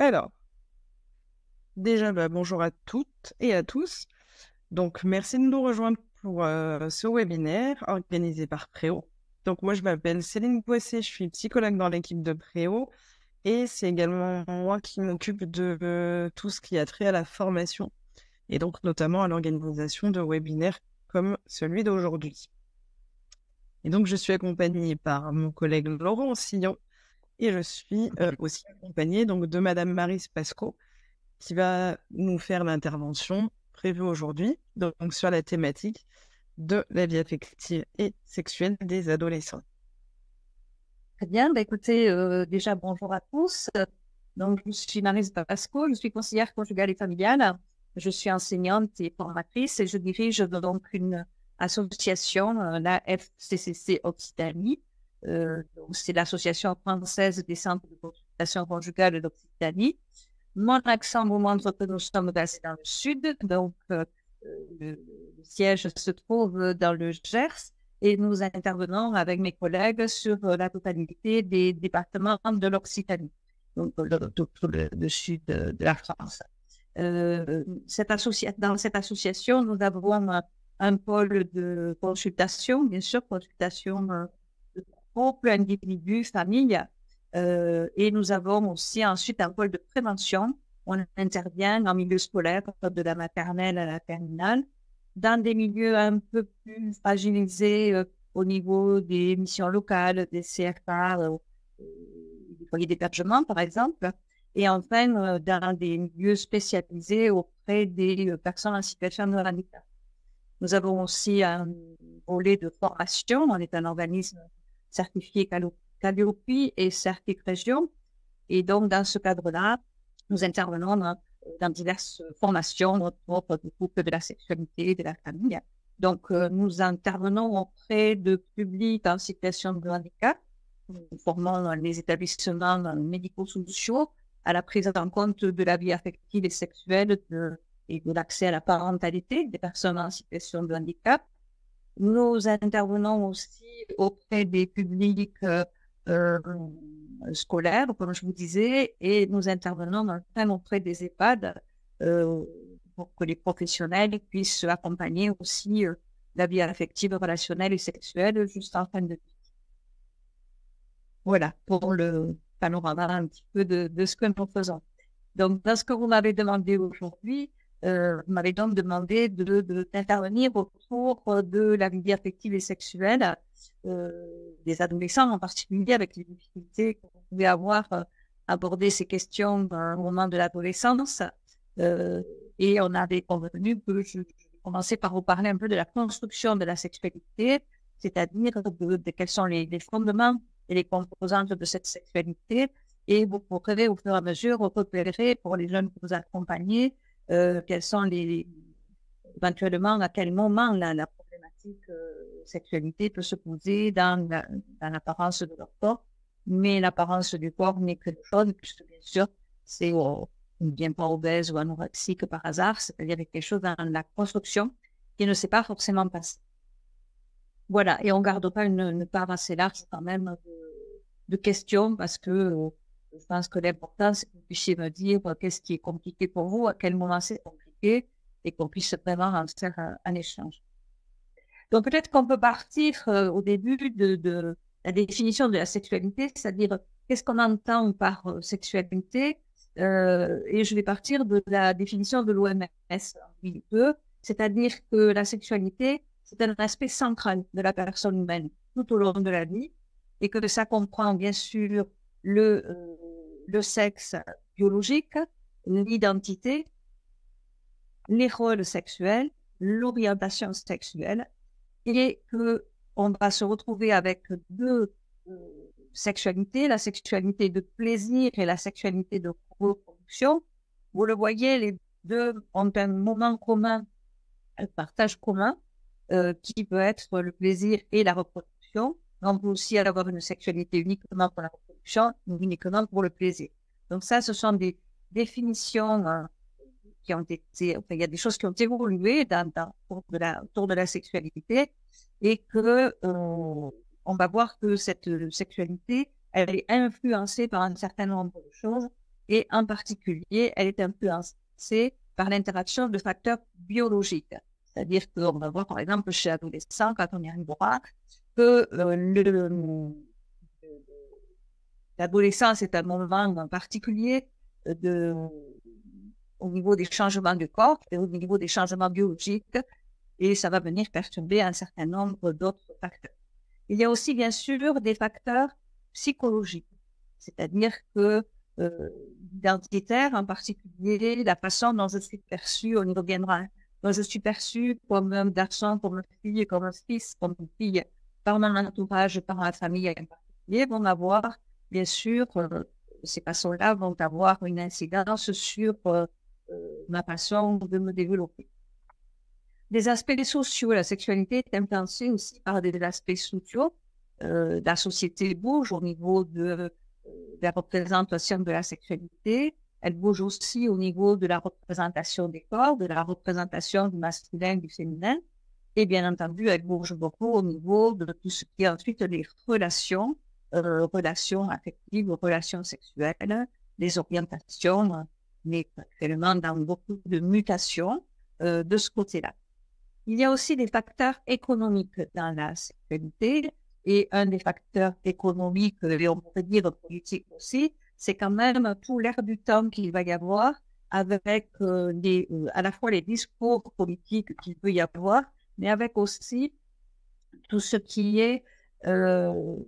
Alors, déjà, bonjour à toutes et à tous. Donc, merci de nous rejoindre pour ce webinaire organisé par Préo. Donc, moi, je m'appelle Céline Boissé, je suis psychologue dans l'équipe de Préo et c'est également moi qui m'occupe de tout ce qui a trait à la formation et donc notamment à l'organisation de webinaires comme celui d'aujourd'hui. Et donc, je suis accompagnée par mon collègue Laurent Sillon et je suis aussi accompagnée donc, de Madame Maryse Pasco, qui va nous faire l'intervention prévue aujourd'hui, donc sur la thématique de la vie affective et sexuelle des adolescents. Très bien, écoutez, déjà bonjour à tous. Donc, je suis Maryse Pasco, je suis conseillère conjugale et familiale. Je suis enseignante et formatrice et je dirige donc une association, la FCCC Occitanie. C'est l'association française des centres de consultation conjugale d'Occitanie. Mon accent vous montre que nous sommes basés dans le sud, donc le siège se trouve dans le Gers. Et nous intervenons avec mes collègues sur la totalité des départements de l'Occitanie, donc tout le sud de la France. Dans cette association, nous avons un pôle de consultation, bien sûr, consultation de couple, individu, famille, et nous avons aussi ensuite un pôle de prévention. On intervient en milieu scolaire, de la maternelle à la terminale, dans des milieux un peu plus fragilisés au niveau des missions locales, des CFA, des foyers d'hébergement, par exemple, et enfin dans des milieux spécialisés auprès des personnes en situation de handicap. Nous avons aussi un volet de formation. On est un organisme certifié Calliope et Certif Région. Et donc, dans ce cadre-là, nous intervenons dans diverses formations autour du couple, de la sexualité, de la famille. Donc, nous intervenons auprès de publics en situation de handicap. Nous formons les établissements médico-sociaux à la prise en compte de la vie affective et sexuelle et de l'accès à la parentalité des personnes en situation de handicap. Nous intervenons aussi auprès des publics scolaires, comme je vous disais, et nous intervenons enfin auprès des EHPAD pour que les professionnels puissent accompagner aussi la vie affective, relationnelle et sexuelle juste en fin de vie. Voilà, pour le panorama un petit peu de ce que nous faisons. Donc, dans ce que vous m'avez demandé aujourd'hui, vous m'avez donc demandé d'intervenir autour de la vie affective et sexuelle des adolescents, en particulier avec les difficultés que vous pouvez avoir aborder ces questions au moment de l'adolescence. Et on avait convenu que je commençais par vous parler un peu de la construction de la sexualité, c'est-à-dire de quels sont les fondements et les composantes de cette sexualité. Et vous pourrez, au fur et à mesure, repérer pour les jeunes que vous accompagnez, quels sont éventuellement, à quel moment la problématique sexualité peut se poser dans l'apparence de leur corps. Mais l'apparence du corps n'est que de chose, puisque bien sûr, c'est on ne vient pas obèse ou anorexique par hasard, c'est-à-dire quelque chose dans la construction qui ne s'est pas forcément passé. Voilà, et on ne garde pas une part assez large quand même de questions, parce que je pense que l'important, c'est que vous puissiez me dire qu'est-ce qui est compliqué pour vous, à quel moment c'est compliqué, et qu'on puisse vraiment en faire un échange. Donc peut-être qu'on peut partir au début de la définition de la sexualité, c'est-à-dire qu'est-ce qu'on entend par sexualité, et je vais partir de la définition de l'OMS, c'est-à-dire que la sexualité, c'est un aspect central de la personne humaine tout au long de la vie, et que ça comprend bien sûr le sexe biologique, l'identité, les rôles sexuels, l'orientation sexuelle, et qu'on va se retrouver avec deux sexualités, la sexualité de plaisir et la sexualité de reproduction. Vous le voyez, les deux ont un moment commun, un partage commun, qui peut être le plaisir et la reproduction. On peut aussi avoir une sexualité uniquement pour la reproduction ou uniquement pour le plaisir. Donc ça, ce sont des définitions qui ont été, enfin, il y a des choses qui ont évolué autour de la sexualité, et que on va voir que cette sexualité, elle est influencée par un certain nombre de choses, et en particulier, elle est influencée par l'interaction de facteurs biologiques. C'est-à-dire qu'on va voir, par exemple, chez l'adolescent, quand on y arrivera, que l'adolescence est un moment particulier au niveau des changements du corps et au niveau des changements biologiques, et ça va venir perturber un certain nombre d'autres facteurs. Il y a aussi, bien sûr, des facteurs psychologiques, c'est-à-dire que identitaire, en particulier, la façon dont je suis perçue, on y reviendra, dont je suis perçue comme un garçon, comme une fille, comme un fils, comme une fille, par mon entourage, par ma famille en particulier, vont avoir, bien sûr, ces façons-là vont avoir une incidence sur ma façon de me développer. Des aspects sociaux, la sexualité est influencée aussi par des aspects sociaux. La société bouge au niveau de la représentation de la sexualité. Elle bouge aussi au niveau de la représentation des corps, de la représentation du masculin, du féminin. Et bien entendu, elle bouge beaucoup au niveau de tout ce qui est ensuite les relations, relations affectives, relations sexuelles, les orientations, mais actuellement dans beaucoup de mutations de ce côté-là. Il y a aussi des facteurs économiques dans la sexualité, et un des facteurs économiques, et on pourrait dire politiques aussi, c'est quand même tout l'air du temps qu'il va y avoir avec à la fois les discours politiques qu'il peut y avoir, mais avec aussi tout ce qui est de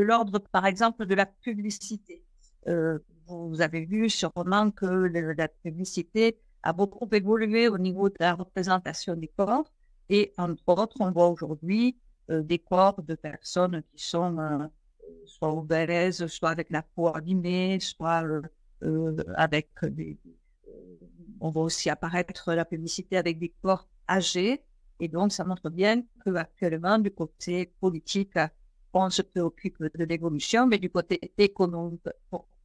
l'ordre, par exemple, de la publicité. Vous avez vu sûrement que la publicité a beaucoup évolué au niveau de la représentation des corps, et entre autres, on voit aujourd'hui des corps de personnes qui sont soit obèses, soit avec la peau abîmée, soit avec on voit aussi apparaître la publicité avec des corps âgés, et donc ça montre bien qu'actuellement, du côté politique, on se préoccupe de l'évolution, mais du côté économique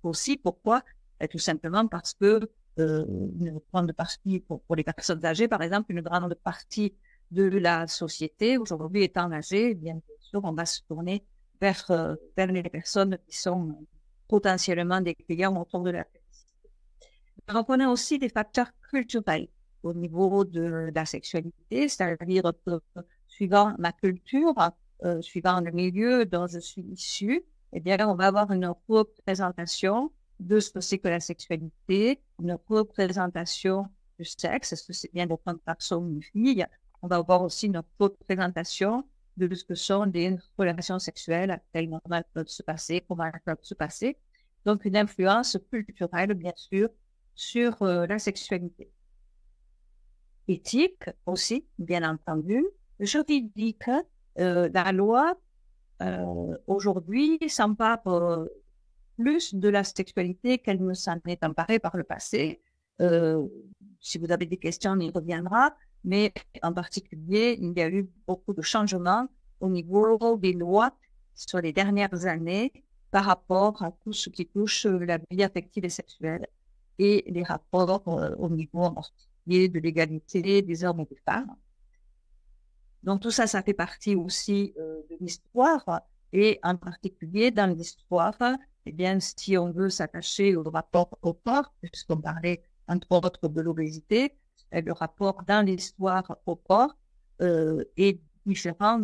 aussi. Pourquoi? Tout simplement parce que une grande partie, pour les personnes âgées, par exemple, une grande partie de la société aujourd'hui étant âgée, bien sûr, on va se tourner vers les personnes qui sont potentiellement des clients autour de la publicité. Donc, on a aussi des facteurs culturels au niveau de la sexualité, c'est-à-dire que suivant ma culture, suivant le milieu dont je suis issue, eh bien, on va avoir une représentation de ce que c'est que la sexualité, une représentation du sexe, est-ce que c'est bien d'être un garçon ou une fille. On va avoir aussi une représentation de ce que sont des relations sexuelles, quelles normales peuvent se passer, comment elles peuvent se passer. Donc, une influence culturelle, bien sûr, sur la sexualité. Éthique aussi, bien entendu. Juridique, la loi, aujourd'hui, s'empare plus de la sexualité qu'elle ne s'en est emparée par le passé. Si vous avez des questions, on y reviendra. Mais en particulier, il y a eu beaucoup de changements au niveau des lois sur les dernières années par rapport à tout ce qui touche la vie affective et sexuelle et les rapports au niveau en particulier de l'égalité des hommes et des femmes. Donc tout ça, ça fait partie aussi de l'histoire, et en particulier dans l'histoire, eh bien, si on veut s'attacher au rapport au corps, puisqu'on parlait entre autres de l'obésité, le rapport dans l'histoire au corps est différent,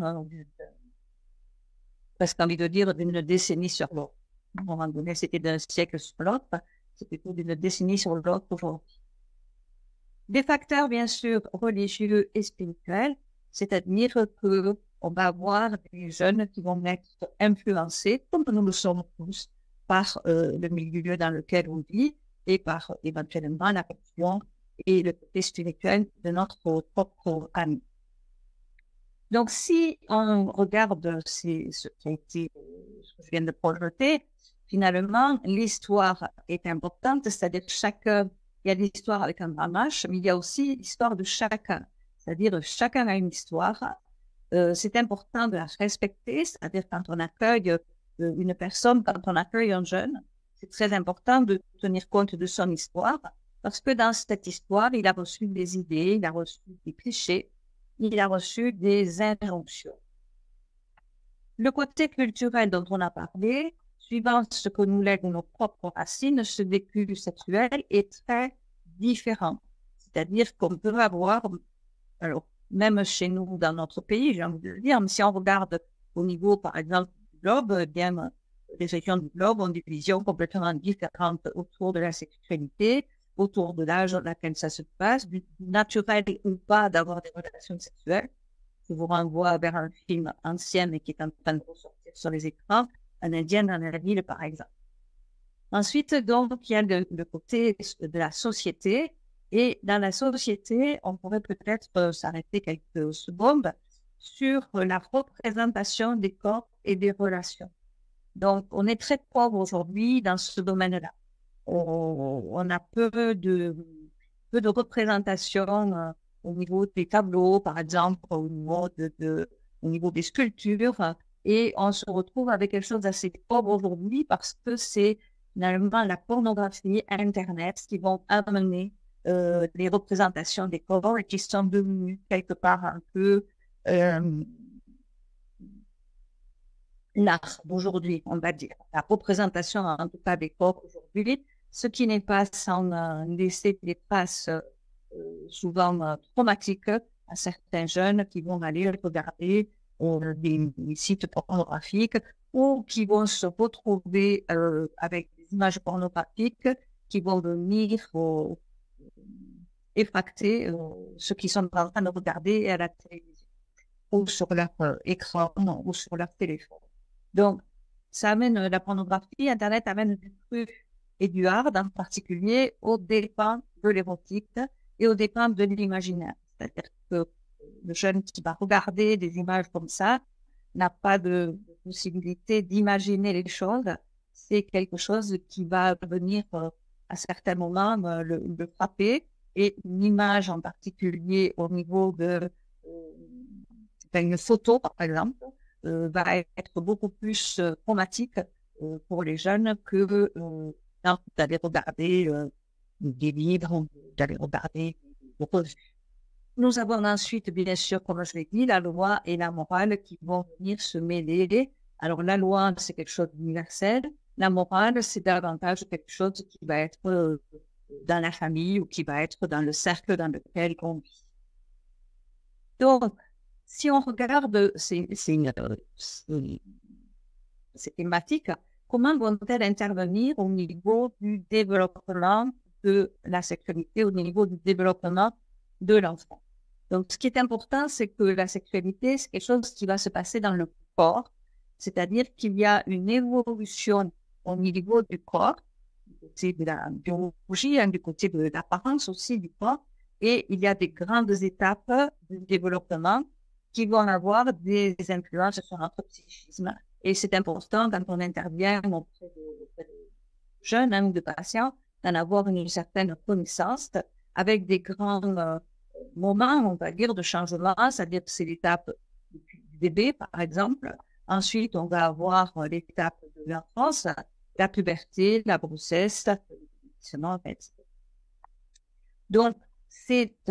presque envie de dire d'une décennie sur l'autre. À un moment donné, c'était d'un siècle sur l'autre, c'est plutôt d'une décennie sur l'autre aujourd'hui. Des facteurs, bien sûr, religieux et spirituels, c'est-à-dire qu'on va avoir des jeunes qui vont être influencés, comme nous le sommes tous, par le milieu dans lequel on vit et par éventuellement la religion et le côté spirituel de notre propre ami. Donc, si on regarde ce que je viens de projeter, finalement, l'histoire est importante, c'est-à-dire il y a l'histoire avec un grand H, mais il y a aussi l'histoire de chacun. C'est-à-dire chacun a une histoire. C'est important de la respecter, c'est-à-dire quand on accueille une personne, quand on accueille un jeune, c'est très important de tenir compte de son histoire, parce que dans cette histoire, il a reçu des idées, il a reçu des clichés, il a reçu des injonctions. Le côté culturel dont on a parlé, suivant ce que nous lèguent nos propres racines, ce vécu sexuel est très différent. C'est-à-dire qu'on peut avoir, alors, même chez nous, dans notre pays, j'ai envie de le dire, mais si on regarde au niveau, par exemple, du globe, eh bien, les régions du globe ont des visions complètement différentes autour de la sexualité, autour de l'âge dans lequel ça se passe, du naturel ou pas d'avoir des relations sexuelles. Je vous renvoie vers un film ancien, mais qui est en train de ressortir sur les écrans, Un Indien dans la ville, par exemple. Ensuite, donc, il y a le côté de la société. Et dans la société, on pourrait peut-être s'arrêter quelques secondes sur la représentation des corps et des relations. Donc, on est très pauvre aujourd'hui dans ce domaine-là. On a peu de représentation au niveau des tableaux, par exemple, au niveau des sculptures, et on se retrouve avec quelque chose d'assez pauvre aujourd'hui parce que c'est finalement la pornographie, Internet, qui vont amener les représentations des corps et qui sont devenues quelque part un peu l'art d'aujourd'hui, on va dire. La représentation, en tout cas, des corps aujourd'hui, ce qui n'est pas sans laisser des traces souvent traumatiques à certains jeunes qui vont aller regarder des sites pornographiques ou qui vont se retrouver avec des images pornographiques qui vont venir effracter ceux qui sont en train de regarder à la télévision ou sur leur écran ou sur leur téléphone. Donc, ça amène la pornographie, Internet amène du cru et du hard en particulier aux dépens de l'érotique et aux dépens de l'imaginaire. C'est-à-dire que le jeune qui va regarder des images comme ça n'a pas de possibilité d'imaginer les choses. C'est quelque chose qui va venir à certains moments le frapper. Et une image en particulier au niveau de une photo, par exemple, va être beaucoup plus traumatique pour les jeunes que d'aller regarder des livres ou d'aller regarder des revues. Nous avons ensuite, bien sûr, comme je l'ai dit, la loi et la morale qui vont venir se mêler. Alors, la loi, c'est quelque chose d'universel. La morale, c'est davantage quelque chose qui va être dans la famille ou qui va être dans le cercle dans lequel on vit. Donc, si on regarde ces thématiques, comment vont-elles intervenir au niveau du développement de la sexualité, au niveau du développement de l'enfant? Donc, ce qui est important, c'est que la sexualité, c'est quelque chose qui va se passer dans le corps, c'est-à-dire qu'il y a une évolution au niveau du corps, du côté de la biologie, du côté de l'apparence aussi du corps, et il y a des grandes étapes de développement qui vont avoir des influences sur notre psychisme. Et c'est important quand on intervient auprès de jeunes ou de patients d'en avoir une certaine connaissance avec des grands moments, on va dire, de changement, c'est-à-dire que c'est l'étape du bébé, par exemple. Ensuite, on va avoir l'étape de l'enfance, la puberté, la grossesse, en fait. Donc, cette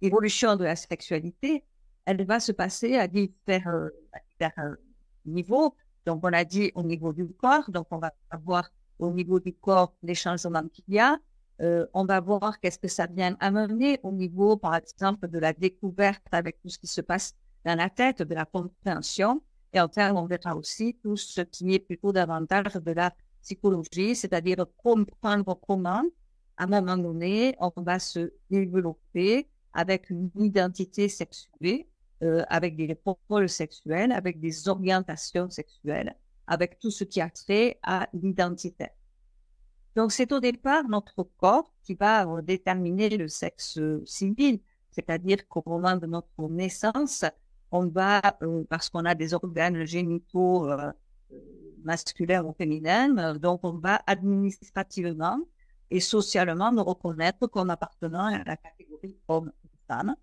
évolution de la sexualité, elle va se passer à différents niveaux. Donc, on a dit au niveau du corps, donc on va voir au niveau du corps les changements qu'il y a. On va voir qu'est-ce que ça vient amener au niveau, par exemple, de la découverte avec tout ce qui se passe dans la tête, de la compréhension. Et enfin, on verra aussi tout ce qui est plutôt davantage de la psychologie, c'est-à-dire comprendre comment, à un moment donné, on va se développer avec une identité sexuée, avec des rôles sexuels, avec des orientations sexuelles, avec tout ce qui a trait à l'identité. Donc, c'est au départ notre corps qui va déterminer le sexe civil, c'est-à-dire qu'au moment de notre naissance, on va, parce qu'on a des organes génitaux masculins ou féminins, donc on va administrativement et socialement nous reconnaître comme appartenant à la catégorie homme ou femme.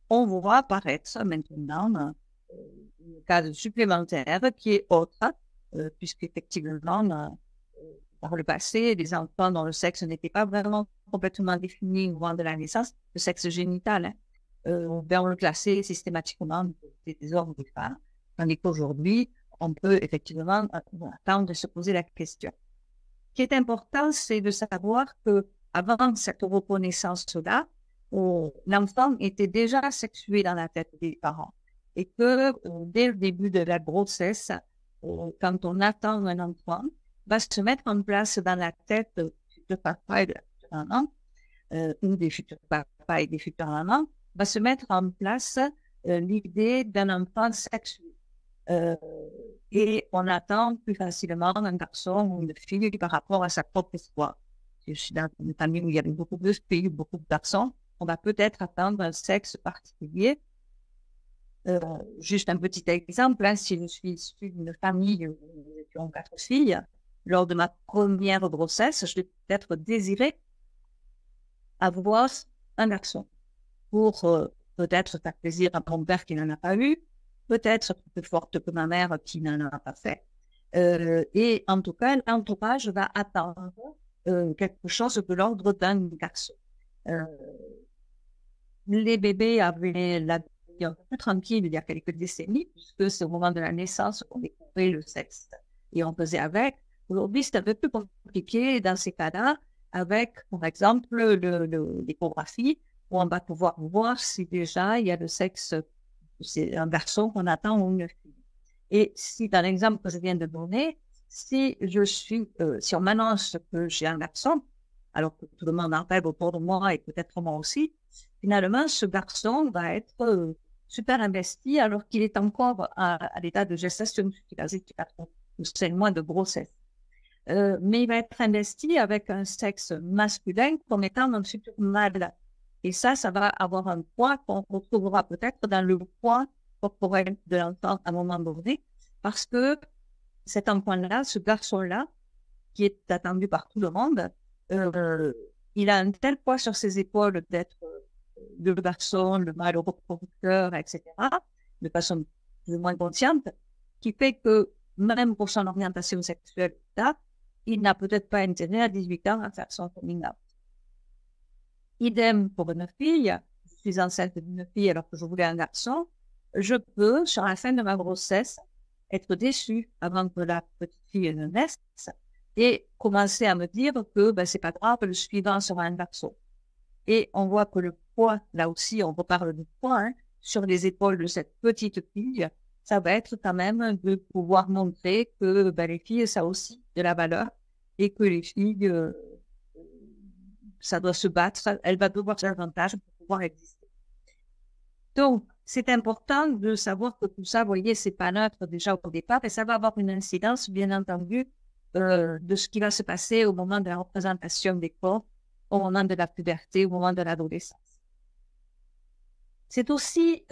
On voit apparaître maintenant une case supplémentaire qui est autre, puisqu'effectivement, par le passé, les enfants dont le sexe n'était pas vraiment complètement défini au moment de la naissance, le sexe génital, on le classait systématiquement des hommes ou des femmes, tandis qu'aujourd'hui, on peut effectivement attendre de se poser la question. Ce qui est important, c'est de savoir que avant cette reconnaissance-là, l'enfant était déjà sexué dans la tête des parents et que dès le début de la grossesse, quand on attend un enfant, va se mettre en place dans la tête de papa et de maman, ou des futurs papas et des futures mamans, va se mettre en place l'idée d'un enfant sexué. Et on attend plus facilement un garçon ou une fille par rapport à sa propre histoire. Si je suis dans une famille où il y avait beaucoup de filles, beaucoup de garçons, on va peut-être attendre un sexe particulier. Juste un petit exemple, hein, si je suis issue d'une famille où nous étions 4 filles, lors de ma première grossesse, je vais peut-être désirer avoir un garçon pour peut-être faire plaisir à mon père qui n'en a pas eu, peut-être plus forte que ma mère qui n'en a pas fait. Et en tout cas, l'entourage va attendre quelque chose de l'ordre d'un garçon. Les bébés avaient la vie un peu plus tranquille il y a quelques décennies, puisque c'est au moment de la naissance qu'on découvrait le sexe et on faisait avec. Aujourd'hui, c'est un peu plus compliqué dans ces cas-là, avec, par exemple, l'échographie, où on va pouvoir voir si déjà il y a le sexe, c'est un garçon qu'on attend ou une fille. Et si, dans l'exemple que je viens de donner, si on m'annonce que j'ai un garçon, alors que tout le monde en rêve autour de moi et peut-être moi aussi, finalement, ce garçon va être super investi alors qu'il est encore à l'état de gestation, qu'il a 4 ou 5 mois de grossesse. Mais il va être investi avec un sexe masculin comme étant un futur mâle. Et ça va avoir un poids qu'on retrouvera peut-être dans le poids corporel de l'enfant à un moment donné, parce que cet enfant-là, ce garçon-là, qui est attendu par tout le monde, il a un tel poids sur ses épaules d'être le garçon, le mâle reproducteur, etc., de façon plus ou moins consciente, qui fait que même pour son orientation sexuelle, il n'a peut-être pas intérêt à 18 ans à faire son coming out. Idem pour une fille, je suis enceinte d'une fille alors que je voulais un garçon, je peux, sur la fin de ma grossesse, être déçue avant que la petite fille ne naisse et commencer à me dire que c'est pas grave, le suivant sera un garçon. Et on voit que le poids, là aussi, on reparle du poids, hein, sur les épaules de cette petite fille, ça va être quand même de pouvoir montrer que les filles, ça a aussi de la valeur et que les filles, ça doit se battre, elle va devoir faire davantage pour pouvoir exister. Donc, c'est important de savoir que tout ça, vous voyez, c'est pas neutre déjà au départ et ça va avoir une incidence, bien entendu, de ce qui va se passer au moment de la représentation des corps, au moment de la puberté, au moment de l'adolescence. C'est aussi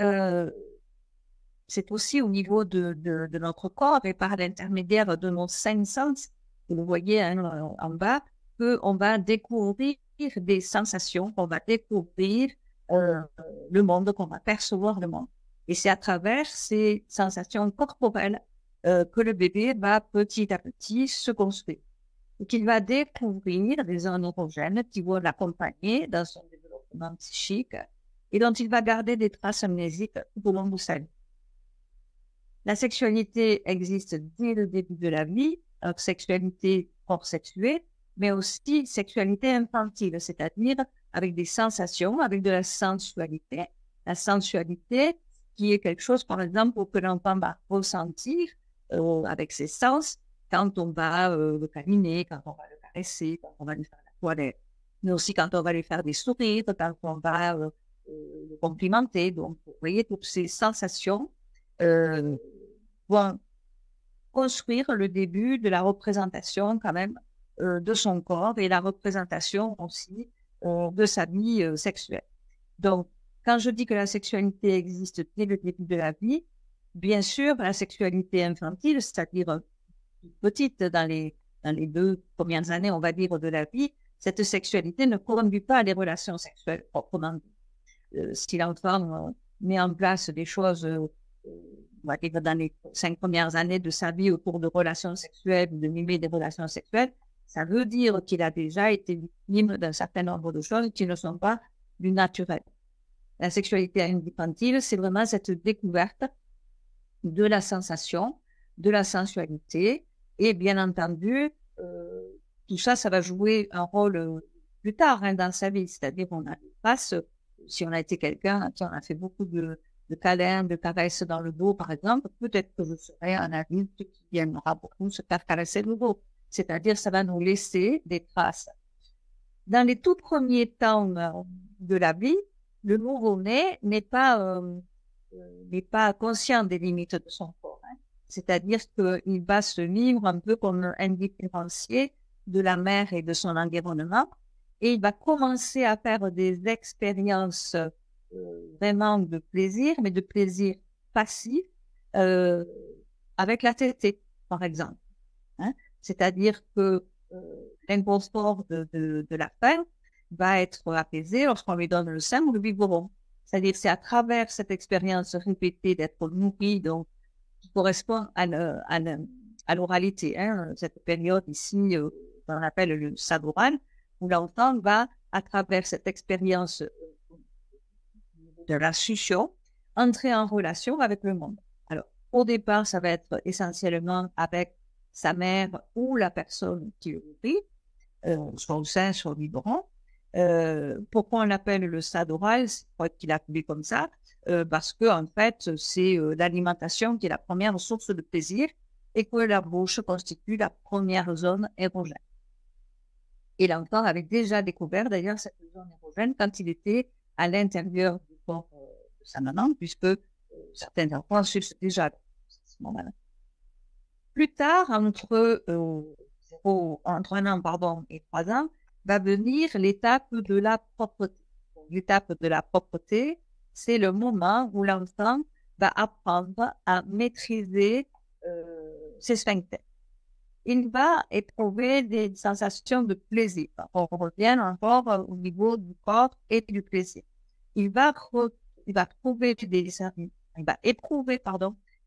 au niveau de notre corps et par l'intermédiaire de nos 5 sens, vous voyez en bas, qu'on va découvrir des sensations, qu'on va découvrir le monde, qu'on va percevoir le monde. Et c'est à travers ces sensations corporelles que le bébé va petit à petit se construire. Donc, il va découvrir des zones érogènes qui vont l'accompagner dans son développement psychique et dont il va garder des traces amnésiques tout au long de sa vie. La sexualité existe dès le début de la vie, alors sexualité hors sexuée, mais aussi sexualité infantile, c'est-à-dire avec des sensations, avec de la sensualité. La sensualité qui est quelque chose, par exemple, que l'enfant va ressentir avec ses sens quand on va le câliner, quand on va le caresser, quand on va lui faire la toilette, mais aussi quand on va lui faire des sourires, quand on va le complimenter. Donc, vous voyez, toutes ces sensations vont construire le début de la représentation quand même de son corps et la représentation aussi de sa vie sexuelle. Donc, quand je dis que la sexualité existe dès le début de la vie, bien sûr, la sexualité infantile, c'est-à-dire petite dans les 2 premières années, on va dire, de la vie, cette sexualité ne conduit pas à des relations sexuelles proprement dit. Si l'enfant met en place des choses, on va dire dans les 5 premières années de sa vie autour de relations sexuelles, de mimer des relations sexuelles, ça veut dire qu'il a déjà été victime d'un certain nombre de choses qui ne sont pas du naturel. La sexualité infantile, c'est vraiment cette découverte de la sensation de la sensualité. Et bien entendu, tout ça, ça va jouer un rôle plus tard dans sa vie. C'est-à-dire, on a des phases, si on a été quelqu'un à qui on a fait beaucoup de câlins, de caresses dans le dos, par exemple, peut-être que je serai un adulte qui aimera beaucoup se faire caresser le dos. C'est-à-dire, ça va nous laisser des traces. Dans les tout premiers temps de la vie, le nouveau-né n'est pas conscient des limites de son corps. C'est-à-dire qu'il va se vivre un peu comme un différencié de la mère et de son environnement, et il va commencer à faire des expériences vraiment de plaisir, mais de plaisir passif, avec la tétée, par exemple. C'est-à-dire que l'inconfort de la faim va être apaisé lorsqu'on lui donne le sein ou le biberon. C'est-à-dire que c'est à travers cette expérience répétée d'être nourri, donc qui correspond à l'oralité, cette période ici qu'on appelle le stade oral, où l'enfant va, à travers cette expérience de la succion, entrer en relation avec le monde. Alors, au départ, ça va être essentiellement avec sa mère ou la personne qui le nourrit, soit au sein, soit au biberon. Pourquoi on l'appelle le stade oral? C'est pas qu'il a appelé comme ça, parce que en fait, c'est l'alimentation qui est la première source de plaisir et que la bouche constitue la première zone érogène. Et l'enfant avait déjà découvert d'ailleurs cette zone érogène quand il était à l'intérieur du corps de sa maman, puisque certains enfants sucent déjà à ce moment-là. Plus tard, entre 1 an et 3 ans, va venir l'étape de la propreté. L'étape de la propreté, c'est le moment où l'enfant va apprendre à maîtriser ses sphincters. Il va éprouver des sensations de plaisir. On revient encore au niveau du corps et du plaisir. Il va éprouver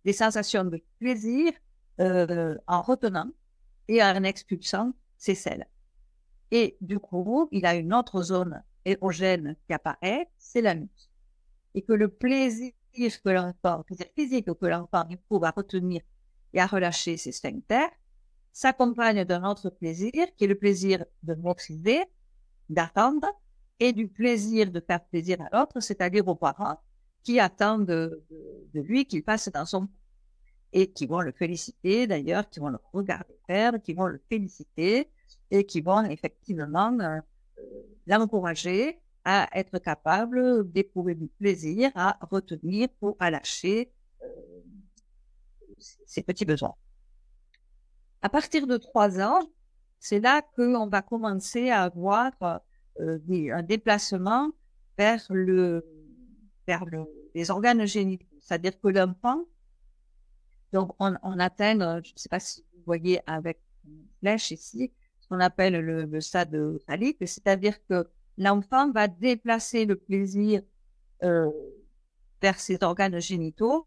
des sensations de plaisir en retenant et en expulsant ses selles. Et du coup, il a une autre zone érogène qui apparaît, c'est l'anus. Et que le plaisir que l'enfant, physique que l'enfant éprouve à retenir et à relâcher ses sphincters, s'accompagne d'un autre plaisir, qui est le plaisir de maîtriser, d'attendre, et du plaisir de faire plaisir à l'autre, c'est-à-dire aux parents qui attendent de lui qu'il passe dans son et qui vont le féliciter d'ailleurs, qui vont le regarder faire, qui vont le féliciter et qui vont effectivement l'encourager à être capable d'éprouver du plaisir, à retenir ou à lâcher ses petits besoins. À partir de 3 ans, c'est là qu'on va commencer à avoir un déplacement vers les organes génitaux. C'est-à-dire que l'enfant, donc on atteint, je ne sais pas si vous voyez avec une flèche ici, ce qu'on appelle le stade phallique, c'est-à-dire que l'enfant va déplacer le plaisir vers ses organes génitaux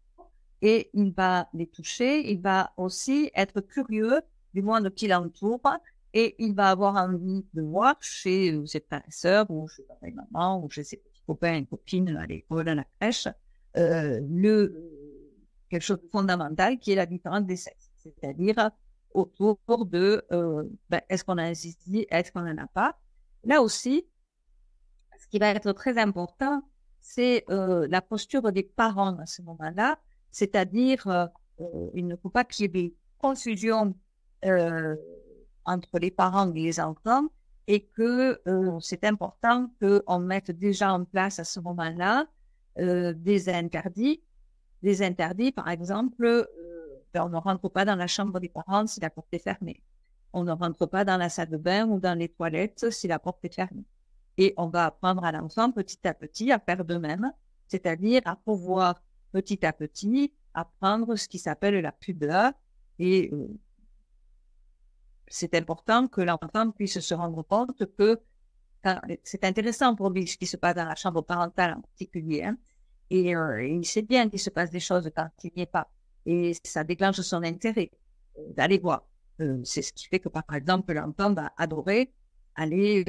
et il va les toucher, il va aussi être curieux du monde qui l'entoure et il va avoir envie de voir chez ses frères et sœurs ou chez papa et maman ou chez ses petits copains et copines à l'école, à la crèche, quelque chose de fondamental qui est la différence des sexes, c'est-à-dire autour de est-ce qu'on a un zizi, est-ce qu'on n'en a pas. Là aussi, ce qui va être très important, c'est la posture des parents à ce moment-là, c'est-à-dire il ne faut pas qu'il y ait des confusions entre les parents et les enfants et que c'est important qu'on mette déjà en place à ce moment-là des interdits. Des interdits, par exemple, on ne rentre pas dans la chambre des parents si la porte est fermée. On ne rentre pas dans la salle de bain ou dans les toilettes si la porte est fermée. Et on va apprendre à l'enfant petit à petit à faire de même, c'est-à-dire à pouvoir petit à petit apprendre ce qui s'appelle la pudeur. Et c'est important que l'enfant puisse se rendre compte que c'est intéressant pour lui ce qui se passe dans la chambre parentale en particulier. Et il sait bien qu'il se passe des choses quand il n'y est pas. Et ça déclenche son intérêt d'aller voir. C'est ce qui fait que, par exemple, l'enfant va adorer aller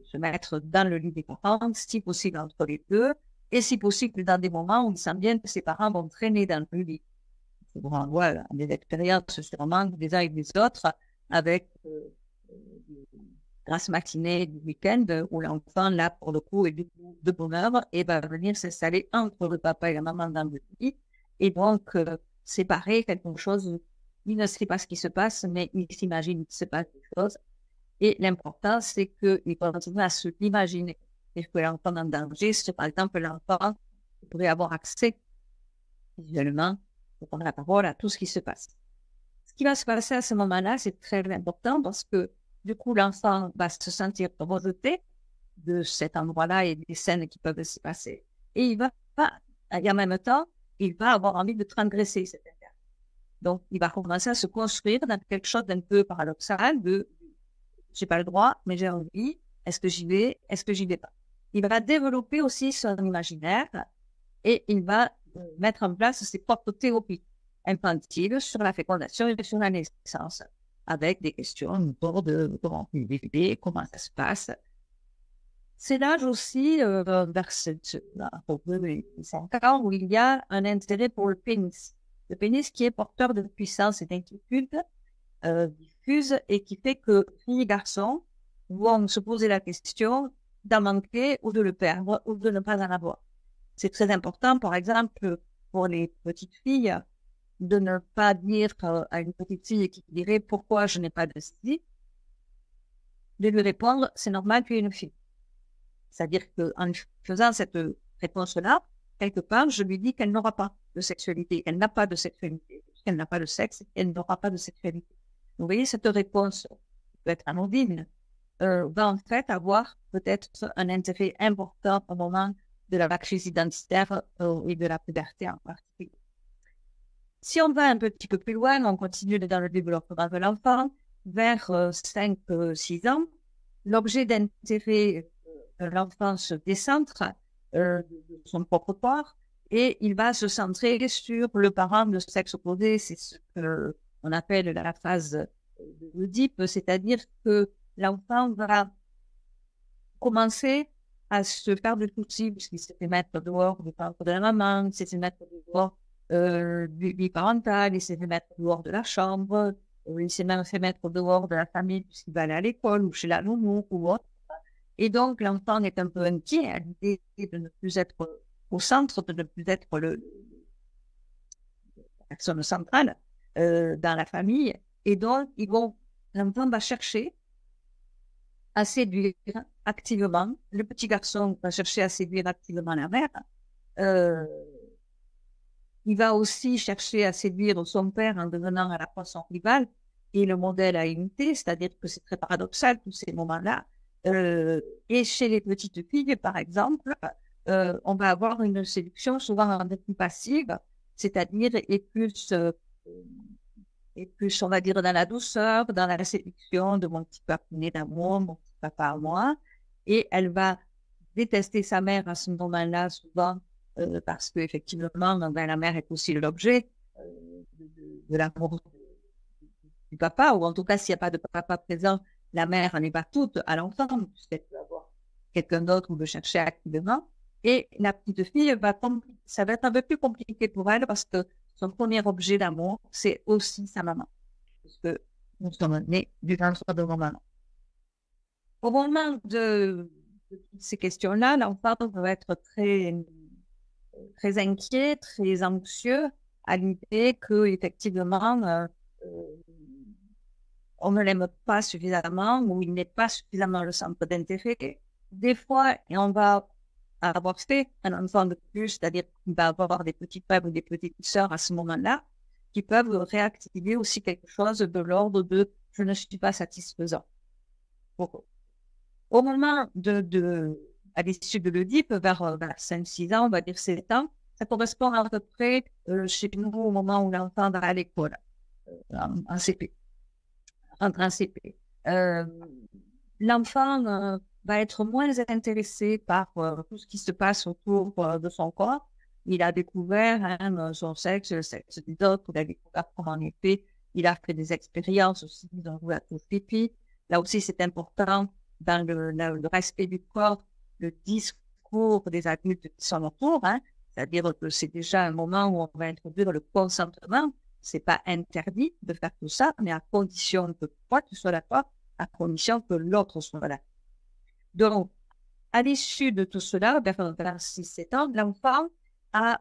se mettre dans le lit des parents, si possible entre les deux, et si possible dans des moments où il sent bien que ses parents vont traîner dans le lit. vous renvoie à des expériences sûrement des uns et des autres avec grâce matinée du week-end où l'enfant, là, pour le coup, est de bonne heure et va venir s'installer entre le papa et la maman dans le lit. Et donc, séparer quelque chose, il ne sait pas ce qui se passe, mais il s'imagine qu'il se passe des choses. Et l'important, c'est qu'il continue à se l'imaginer. Et que l'enfant en danger, c'est par exemple l'enfant qui pourrait avoir accès visuellement, pour prendre la parole à tout ce qui se passe. Ce qui va se passer à ce moment-là, c'est très important parce que du coup, l'enfant va se sentir rejeté de cet endroit-là et des scènes qui peuvent se passer. Et il va, et en même temps, il va avoir envie de transgresser cet interdit. Donc, il va commencer à se construire dans quelque chose d'un peu paradoxal de j'ai pas le droit, mais j'ai envie. Est-ce que j'y vais? Est-ce que j'y vais pas? Il va développer aussi son imaginaire et il va mettre en place ses propres théories infantiles sur la fécondation et sur la naissance, avec des questions autour de comment il vit, comment ça se passe. C'est l'âge aussi, vers 5 ans, où il y a un intérêt pour le pénis. Le pénis qui est porteur de puissance et d'inquiétude diffuse et qui fait que filles et garçons vont se poser la question d'en manquer ou de le perdre ou de ne pas en avoir. C'est très important, par exemple, pour les petites filles, de ne pas dire à une petite fille qui dirait « Pourquoi je n'ai pas de ci ?» de lui répondre « C'est normal, tu es une fille ». C'est-à-dire qu'en faisant cette réponse-là, quelque part, je lui dis qu'elle n'aura pas de sexualité, qu'elle n'a pas de sexualité, qu'elle n'a pas de sexe, qu'elle n'aura pas de sexualité. Vous voyez, cette réponse peut être anodine, va en fait avoir peut-être un intérêt important au moment de la crise identitaire et de la puberté en particulier. Si on va un petit peu plus loin, on continue dans le développement de l'enfant, vers 5-6 ans, l'objet d'intérêt de l'enfant se décentre de son propre corps et il va se centrer sur le parent de sexe opposé. C'est ce qu'on appelle la phase de l'Oedipe, c'est-à-dire que l'enfant va commencer à se faire du souci puisqu'il se fait mettre dehors du ventre de la maman, il se fait mettre dehors du lit parental, il se fait mettre dehors de la chambre, il s'est même fait mettre dehors de la famille puisqu'il va aller à l'école ou chez la nounou ou autre. Et donc, l'enfant est un peu inquiet à l'idée de ne plus être au centre, de ne plus être la personne centrale dans la famille. Et donc, l'enfant va chercher à séduire activement. Le petit garçon va chercher à séduire activement la mère. Il va aussi chercher à séduire son père en devenant à la fois son rival et le modèle à imiter, c'est-à-dire que c'est très paradoxal tous ces moments-là. Et chez les petites filles, par exemple, on va avoir une séduction souvent un peu plus passive, c'est-à-dire et plus, on va dire, dans la douceur, dans la séduction de mon petit papinet d'amour, mon petit papa à moi. Et elle va détester sa mère à ce moment-là, souvent, parce qu'effectivement, ben, la mère est aussi l'objet de l'amour du papa, ou en tout cas, s'il n'y a pas de papa présent, la mère n'est pas toute à l'enfant, puisqu'elle peut avoir quelqu'un d'autre ou le chercher activement. Et la petite fille, ça va être un peu plus compliqué pour elle parce que son premier objet d'amour, c'est aussi sa maman. Puisque nous sommes nés du ventre de nos mamans. Au moment de ces questions-là, l'enfant va être très, très inquiet, très anxieux à l'idée qu'effectivement, on ne l'aime pas suffisamment ou il n'est pas suffisamment le centre d'intérêt. Des fois, et on va avoir fait un enfant de plus, c'est-à-dire qu'il va avoir des petits frères ou des petites sœurs à ce moment-là, qui peuvent réactiver aussi quelque chose de l'ordre de « je ne suis pas satisfaisant ». Au moment à l'issue de l'Oedipe, vers 5-6 ans, on va dire 7 ans, ça correspond à peu près chez nous au moment où l'enfant va à l'école, en CP. Entre un CP. L'enfant va être moins intéressé par tout ce qui se passe autour de son corps. Il a découvert son sexe, le sexe des autres, il a découvert comment on est fait, il a fait des expériences aussi dans le pipi. Là aussi, c'est important dans le respect du corps, le discours des adultes qui sont autour, hein. C'est-à-dire que c'est déjà un moment où on va introduire le consentement. c'est pas interdit de faire tout ça, mais à condition que toi, tu sois d'accord, à condition que l'autre soit là. Donc, à l'issue de tout cela, vers 6-7 ans, l'enfant a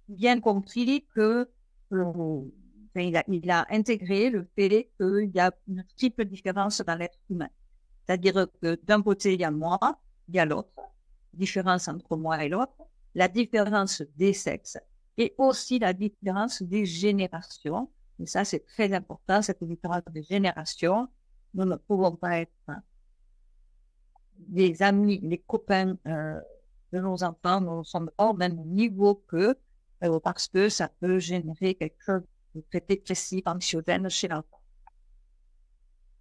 bien compris que il a intégré le fait qu'il y a une triple différence dans l'être humain. C'est-à-dire que d'un côté, il y a moi, il y a l'autre, différence entre moi et l'autre, la différence des sexes et aussi la différence des générations. Et ça, c'est très important, cette différence des générations. Nous ne pouvons pas être des amis, les copains de nos enfants, nous sommes au même niveau qu'eux, parce que ça peut générer quelque chose de très dépressif, anxiogène chez l'enfant.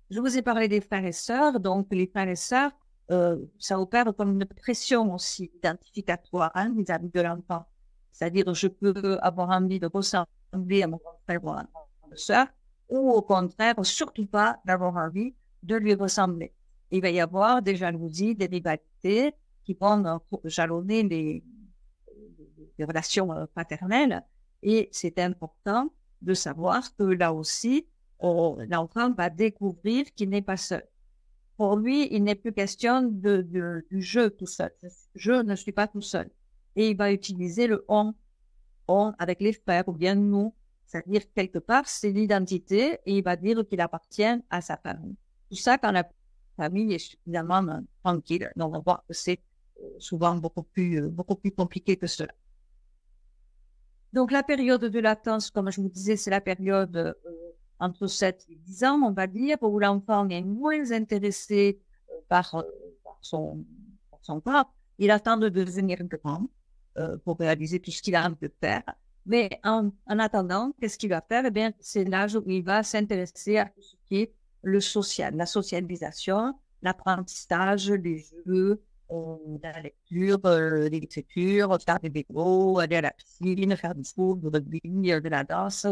Je vous ai parlé des frères et sœurs, donc les frères et sœurs, ça opère comme une pression aussi identificatoire vis-à-vis de l'enfant. C'est-à-dire, je peux avoir envie de ressembler à mon grand frère ou à ma grande sœur, ou au contraire, surtout pas d'avoir envie de lui ressembler. Il va y avoir des jalousies, des rivalités qui vont jalonner les relations paternelles. Et c'est important de savoir que là aussi, l'enfant va découvrir qu'il n'est pas seul. Pour lui, il n'est plus question du jeu tout seul. Je ne suis pas tout seul. Et il va utiliser le on avec les frères ou bien nous. C'est-à-dire, quelque part, c'est l'identité et il va dire qu'il appartient à sa famille. Tout ça, quand la famille est suffisamment tranquille. Donc, on va voir que c'est souvent beaucoup plus compliqué que cela. Donc, la période de latence, comme je vous disais, c'est la période entre 7 et 10 ans, on va dire, où l'enfant est moins intéressé par son corps. Il attend de devenir grand pour réaliser tout ce qu'il a envie de faire. Mais en attendant, qu'est-ce qu'il va faire? Eh bien, c'est l'âge où il va s'intéresser à tout ce qui est le social, la socialisation, l'apprentissage, les jeux, la lecture, l'écriture, faire des vélos, aller à la piscine, faire du foot, du rugby, de la danse.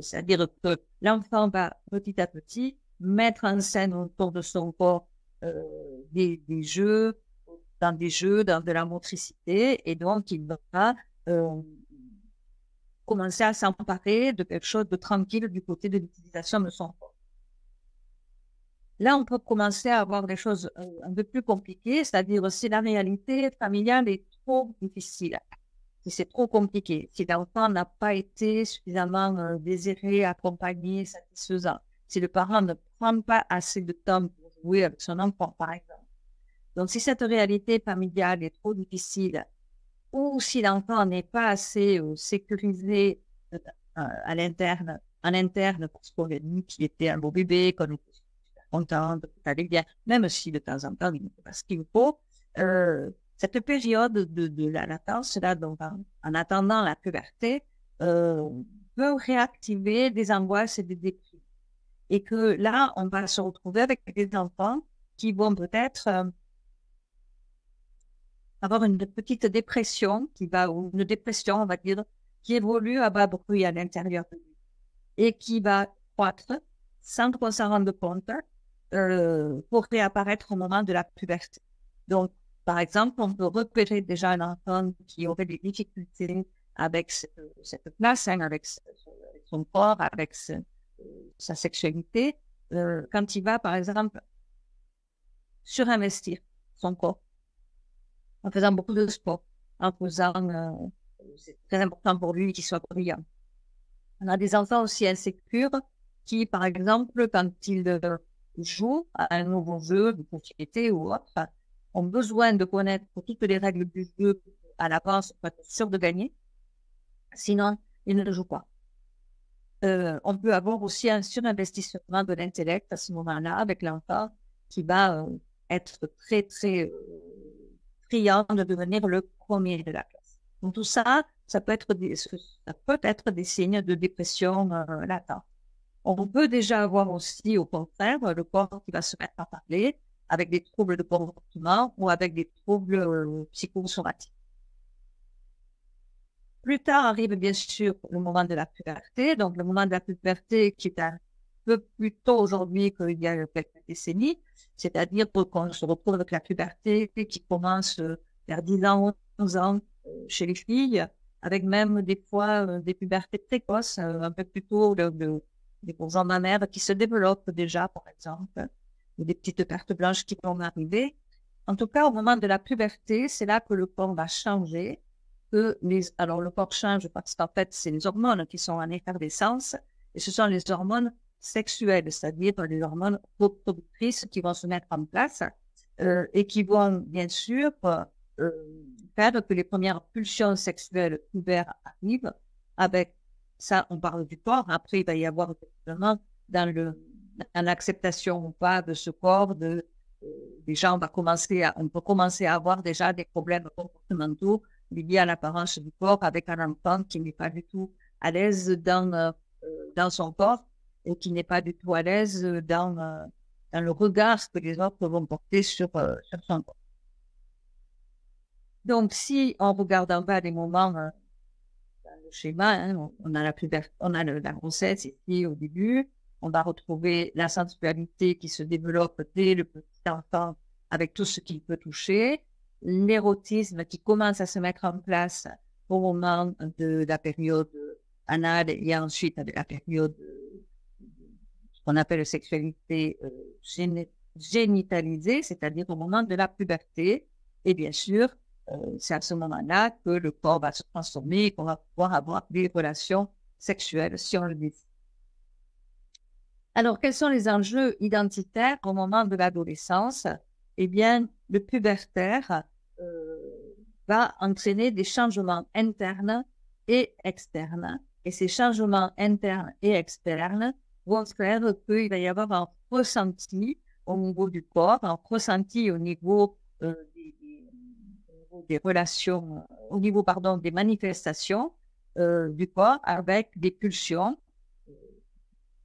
C'est-à-dire que l'enfant va petit à petit mettre en scène autour de son corps des jeux, dans de la motricité, et donc il va commencer à s'emparer de quelque chose de tranquille du côté de l'utilisation de son corps. Là, on peut commencer à avoir des choses un peu plus compliquées, c'est-à-dire si la réalité familiale est trop difficile, si c'est trop compliqué, si l'enfant n'a pas été suffisamment désiré, accompagné, satisfaisant, si le parent ne prend pas assez de temps pour jouer avec son enfant, par exemple. Donc, si cette réalité familiale est trop difficile, ou si l'enfant n'est pas assez sécurisé en interne, parce qu'on a dit qu'il était un beau bébé, qu'on était content, que tout allait bien, même si de temps en temps, il ne fait pas ce qu'il faut, cette période de la latence, là, donc, en attendant la puberté, peut réactiver des angoisses et des déprimes. Et que là, on va se retrouver avec des enfants qui vont peut-être avoir une petite dépression ou une dépression, on va dire, qui évolue à bas bruit à l'intérieur de lui et qui va croître sans qu'on s'en rende compte pour réapparaître au moment de la puberté. Donc, par exemple, on peut repérer déjà un enfant qui aurait des difficultés avec cette place, avec son corps, avec sa sexualité, quand il va, par exemple, surinvestir son corps, en faisant beaucoup de sport, c'est très important pour lui qu'il soit brillant. On a des enfants aussi insécures qui, par exemple, quand ils jouent à un nouveau jeu de société ou autre, ont besoin de connaître toutes les règles du jeu à l'avance pour être sûr de gagner. Sinon, ils ne le jouent pas. On peut avoir aussi un surinvestissement de l'intellect à ce moment-là avec l'enfant qui va être très, très friand de devenir le premier de la classe. Donc tout ça, ça peut être des signes de dépression latente. On peut déjà avoir aussi, au contraire, le corps qui va se mettre à parler avec des troubles de comportement ou avec des troubles psychosomatiques. Plus tard arrive bien sûr le moment de la puberté, donc le moment de la puberté qui est un peu plus tôt aujourd'hui qu'il y a quelques décennies, c'est-à-dire qu'on se retrouve avec la puberté qui commence vers 10 ans, 11 ans chez les filles, avec même des fois des pubertés précoces, un peu plus tôt, des bourgeons mammaires qui se développent déjà, par exemple, ou des petites pertes blanches qui vont arriver. En tout cas, au moment de la puberté, c'est là que le corps va changer. Alors, le corps change parce qu'en fait, c'est les hormones qui sont en effervescence, et ce sont les hormones sexuelles, c'est-à-dire les hormones reproductrices qui vont se mettre en place et qui vont, bien sûr, faire que les premières pulsions sexuelles ouvertes arrivent. Avec ça, on parle du corps. Après, il va y avoir effectivement dans l'acceptation ou pas de ce corps, déjà, on peut commencer à avoir déjà des problèmes comportementaux liés à l'apparence du corps avec un enfant qui n'est pas du tout à l'aise dans son corps et qui n'est pas du tout à l'aise dans le regard que les autres vont porter sur son corps. Donc, si on regarde en bas les moments dans le schéma, hein, on a la grossesse ici au début, on va retrouver la sensualité qui se développe dès le petit enfant avec tout ce qu'il peut toucher, l'érotisme qui commence à se mettre en place au moment de la période anale et ensuite avec la période qu'on appelle sexualité génitalisée, c'est-à-dire au moment de la puberté. Et bien sûr, c'est à ce moment-là que le corps va se transformer et qu'on va pouvoir avoir des relations sexuelles si on le décide. Alors, quels sont les enjeux identitaires au moment de l'adolescence? Eh bien, le pubertaire va entraîner des changements internes et externes. Et ces changements internes et externes vont faire qu'il va y avoir un ressenti au niveau du corps, un ressenti au niveau des relations, au niveau, pardon, des manifestations du corps avec des pulsions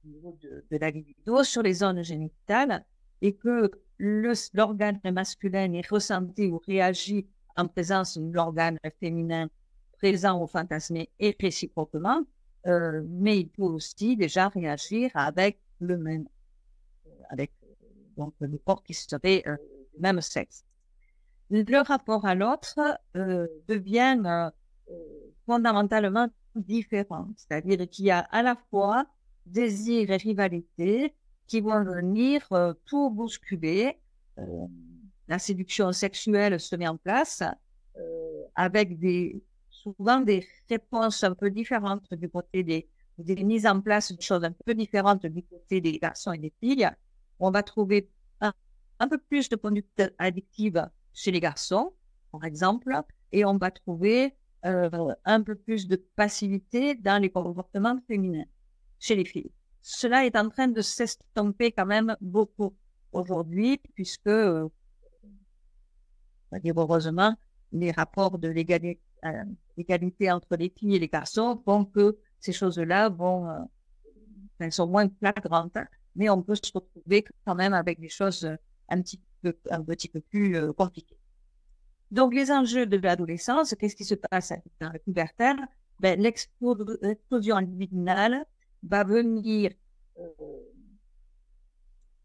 au niveau de la libido sur les zones génitales et que l'organe masculin est ressenti ou réagit en présence de l'organe féminin présent ou fantasmé et réciproquement, mais il peut aussi déjà réagir avec le même, avec donc le corps qui serait du même sexe. Le rapport à l'autre devient fondamentalement différent, c'est-à-dire qu'il y a à la fois désir et rivalité qui vont venir tout bousculer. La séduction sexuelle se met en place avec souvent des réponses un peu différentes du côté des mises en place de choses un peu différentes du côté des garçons et des filles. On va trouver un peu plus de conduite addictive chez les garçons, par exemple, et on va trouver un peu plus de passivité dans les comportements féminins chez les filles. Cela est en train de s'estomper quand même beaucoup aujourd'hui, puisque, on va dire heureusement, les rapports de l'égalité entre les filles et les garçons font que ces choses-là sont moins flagrantes, mais on peut se retrouver quand même avec des choses un petit peu plus compliquées. Donc, les enjeux de l'adolescence, qu'est-ce qui se passe dans le pubertaire? L'explosion libidinale va venir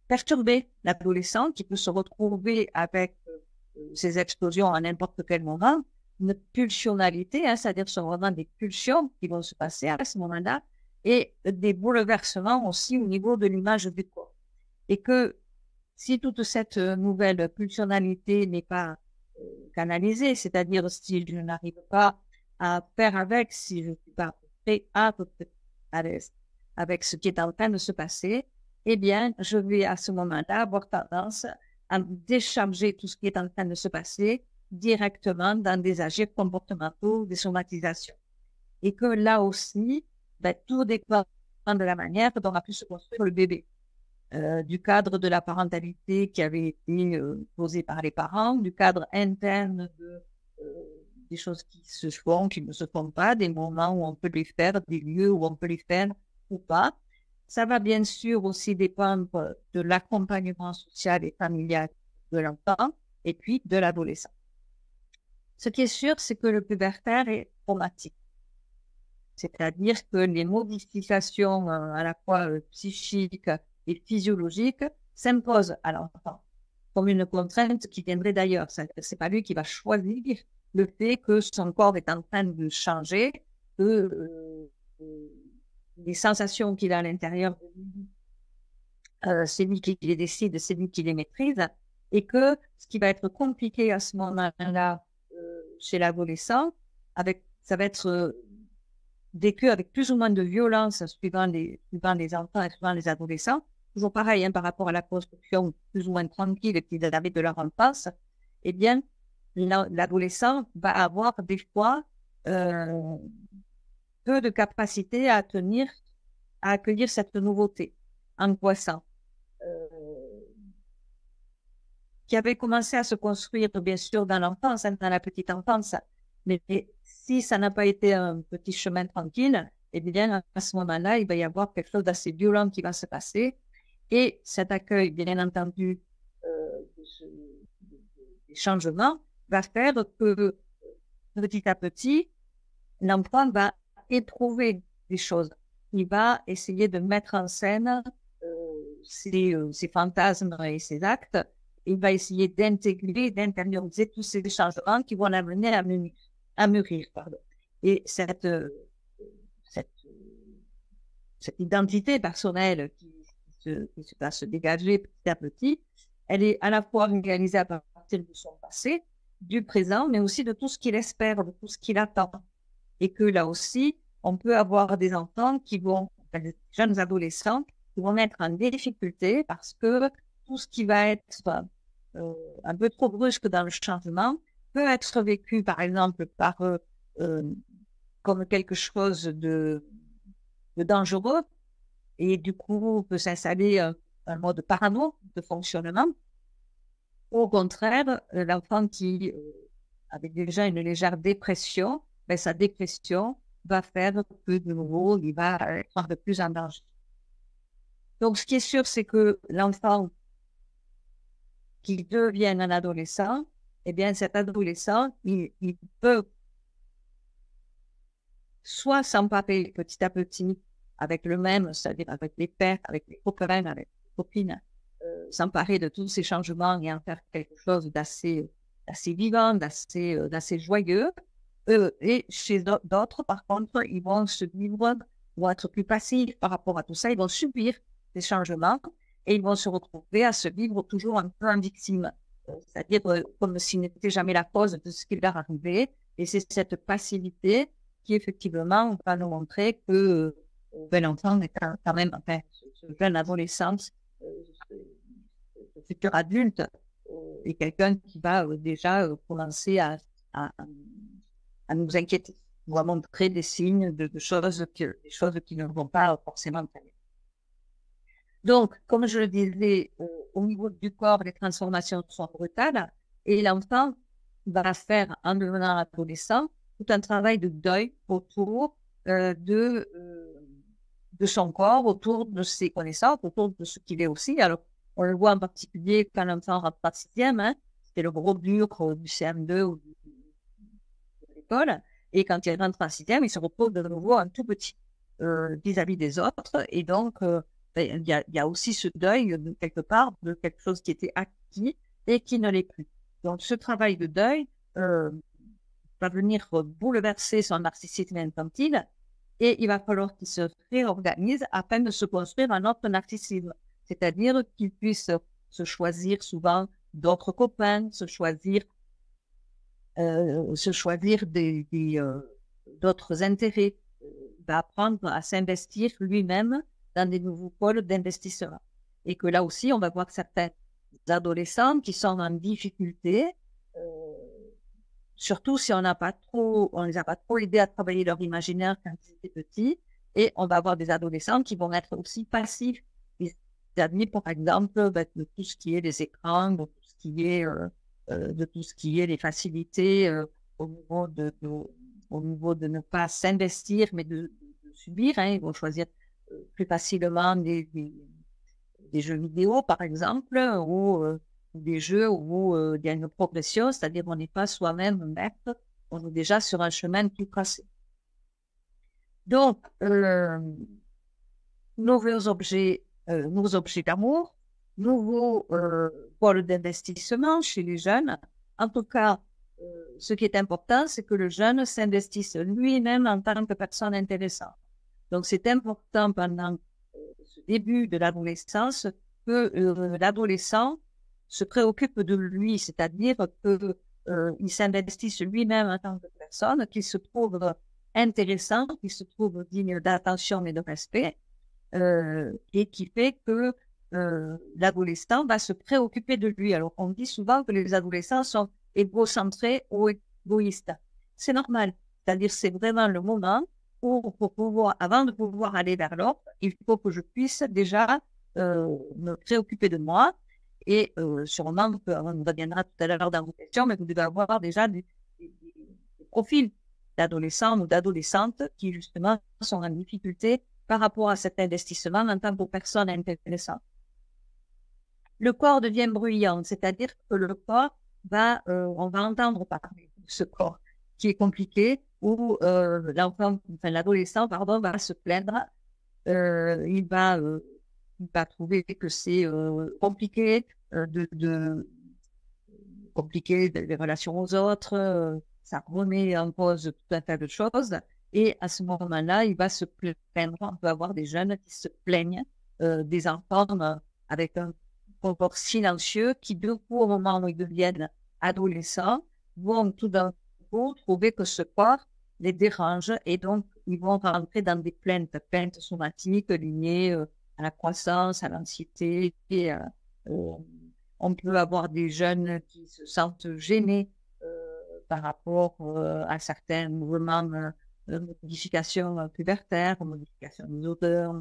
perturber l'adolescent qui peut se retrouver avec ces explosions à n'importe quel moment, une pulsionalité, hein, c'est-à-dire ce sont vraiment des pulsions qui vont se passer à ce moment-là, et des bouleversements aussi au niveau de l'image du corps. Et que si toute cette nouvelle pulsionalité n'est pas canalisée, c'est-à-dire si je n'arrive pas à faire avec, si je ne suis pas à peu près à l'aise avec ce qui est en train de se passer, eh bien, je vais à ce moment-là avoir tendance à décharger tout ce qui est en train de se passer directement dans des agirs comportementaux, des somatisations. Et que là aussi, tout dépend de la manière dont on a pu se construire le bébé, du cadre de la parentalité qui avait été posé par les parents, du cadre interne des choses qui se font, qui ne se font pas, des moments où on peut les faire, des lieux où on peut les faire ou pas. Ça va bien sûr aussi dépendre de l'accompagnement social et familial de l'enfant et puis de l'adolescent. Ce qui est sûr, c'est que le pubertaire est traumatique. C'est-à-dire que les modifications à la fois psychiques et physiologiques s'imposent à l'enfant comme une contrainte qui viendrait d'ailleurs. Ce n'est pas lui qui va choisir, le fait que son corps est en train de changer, que les sensations qu'il a à l'intérieur de lui, c'est lui qui les décide, c'est lui qui les maîtrise, et que ce qui va être compliqué à ce moment-là chez l'adolescent, ça va être vécu avec plus ou moins de violence suivant les enfants et suivant les adolescents. Toujours pareil, hein, par rapport à la construction plus ou moins tranquille qu'ils avaient de leur enfance, eh bien, l'adolescent va avoir des fois peu de capacité à accueillir cette nouveauté angoissante qui avait commencé à se construire, bien sûr, dans l'enfance, hein, dans la petite enfance. Mais si ça n'a pas été un petit chemin tranquille, eh bien, à ce moment-là, il va y avoir quelque chose d'assez violent qui va se passer. Et cet accueil, bien entendu, des changements, va faire que petit à petit, l'enfant va éprouver des choses. Il va essayer de mettre en scène ses fantasmes et ses actes. Il va essayer d'intégrer, d'intérioriser tous ces changements qui vont l'amener à mûrir. Pardon. Et cette identité personnelle qui va se dégager petit à petit, elle est à la fois réalisée à partir de son passé, du présent, mais aussi de tout ce qu'il espère, de tout ce qu'il attend. Et que là aussi, on peut avoir des enfants des jeunes adolescents, qui vont être en difficulté parce que tout ce qui va être un peu trop brusque dans le changement peut être vécu, par exemple, comme quelque chose de dangereux, et du coup, peut s'installer un mode parano de fonctionnement. Au contraire, l'enfant qui avait déjà une légère dépression, ben, sa dépression va faire que de nouveau, il va être un peu plus en danger. Donc, ce qui est sûr, c'est que l'enfant qui devient un adolescent, eh bien, cet adolescent, il peut soit s'emparer petit à petit avec le même, c'est-à-dire avec les pères, avec les copains, avec les copines, s'emparer de tous ces changements et en faire quelque chose d'assez vivant, d'assez joyeux. Et chez d'autres, par contre, ils vont vont être plus passifs par rapport à tout ça, ils vont subir des changements et ils vont se retrouver à se vivre toujours un peu en victime, c'est-à-dire comme s'ils n'étaient jamais la cause de ce qui leur arrivait. Et c'est cette passivité qui, effectivement, va nous montrer que l'enfant est quand même, enfin, ce jeune adolescent, ce futur adulte, est quelqu'un qui va déjà commencer à nous inquiéter, ou à montrer des signes des choses qui ne vont pas forcément très bien. Donc, comme je le disais, au niveau du corps, les transformations sont brutales et l'enfant va faire, en devenant adolescent, tout un travail de deuil autour de son corps, autour de ses connaissances, autour de ce qu'il est aussi. Alors, on le voit en particulier quand l'enfant rentre en sixième, hein, c'était le gros dur du CM2 ou de l'école, et quand il rentre en sixième, il se retrouve de nouveau un tout petit vis-à-vis des autres, et donc il y a aussi ce deuil quelque part de quelque chose qui était acquis et qui ne l'est plus. Donc ce travail de deuil va venir bouleverser son narcissisme infantile, et il va falloir qu'il se réorganise afin de se construire un autre narcissisme, c'est-à-dire qu'il puisse se choisir souvent d'autres copains, se choisir d'autres intérêts, va apprendre à s'investir lui-même dans des nouveaux pôles d'investissement. Et que là aussi, on va voir certains adolescents qui sont en difficulté, surtout si on les a pas trop aidés à travailler leur imaginaire quand ils étaient petits, et on va avoir des adolescents qui vont être aussi passifs vis-à-vis, par exemple, de tout ce qui est les écrans, de tout ce qui est les facilités au niveau de ne pas s'investir, mais de subir. Hein. Ils vont choisir plus facilement des jeux vidéo, par exemple, ou des jeux où il y a une progression, c'est-à-dire on n'est pas soi-même maître, on est déjà sur un chemin tout tracé. Donc, nouveaux objets d'amour, nouveaux pôles d'investissement chez les jeunes. En tout cas, ce qui est important, c'est que le jeune s'investisse lui-même en tant que personne intéressante. Donc, c'est important pendant ce début de l'adolescence que l'adolescent se préoccupe de lui, c'est-à-dire qu'il s'investisse lui-même en tant que personne, qu'il se trouve intéressant, qu'il se trouve digne d'attention et de respect, et qui fait que l'adolescent va se préoccuper de lui. Alors, on dit souvent que les adolescents sont égocentrés ou égoïstes. C'est normal. C'est-à-dire, c'est vraiment le moment où, avant de pouvoir aller vers l'autre, il faut que je puisse déjà me préoccuper de moi. Et sûrement, on reviendra tout à l'heure dans vos questions, mais vous devez avoir déjà des profils d'adolescents ou d'adolescentes qui, justement, sont en difficulté par rapport à cet investissement en tant que personne intéressante. Le corps devient bruyant, c'est-à-dire que le corps on va entendre parler de ce corps qui est compliqué, où l'adolescent va se plaindre, il va trouver que c'est compliqué compliqué les relations aux autres, ça remet en cause tout un tas de choses. Et à ce moment-là, il va se plaindre. On peut avoir des jeunes qui se plaignent des enfants avec un comportement silencieux qui, du coup, au moment où ils deviennent adolescents, vont tout d'un coup trouver que ce corps les dérange et donc ils vont rentrer dans des plaintes somatiques liées à la croissance, à l'anxiété. Et, on peut avoir des jeunes qui se sentent gênés par rapport à certains mouvements modification pubertaire, modification des odeurs,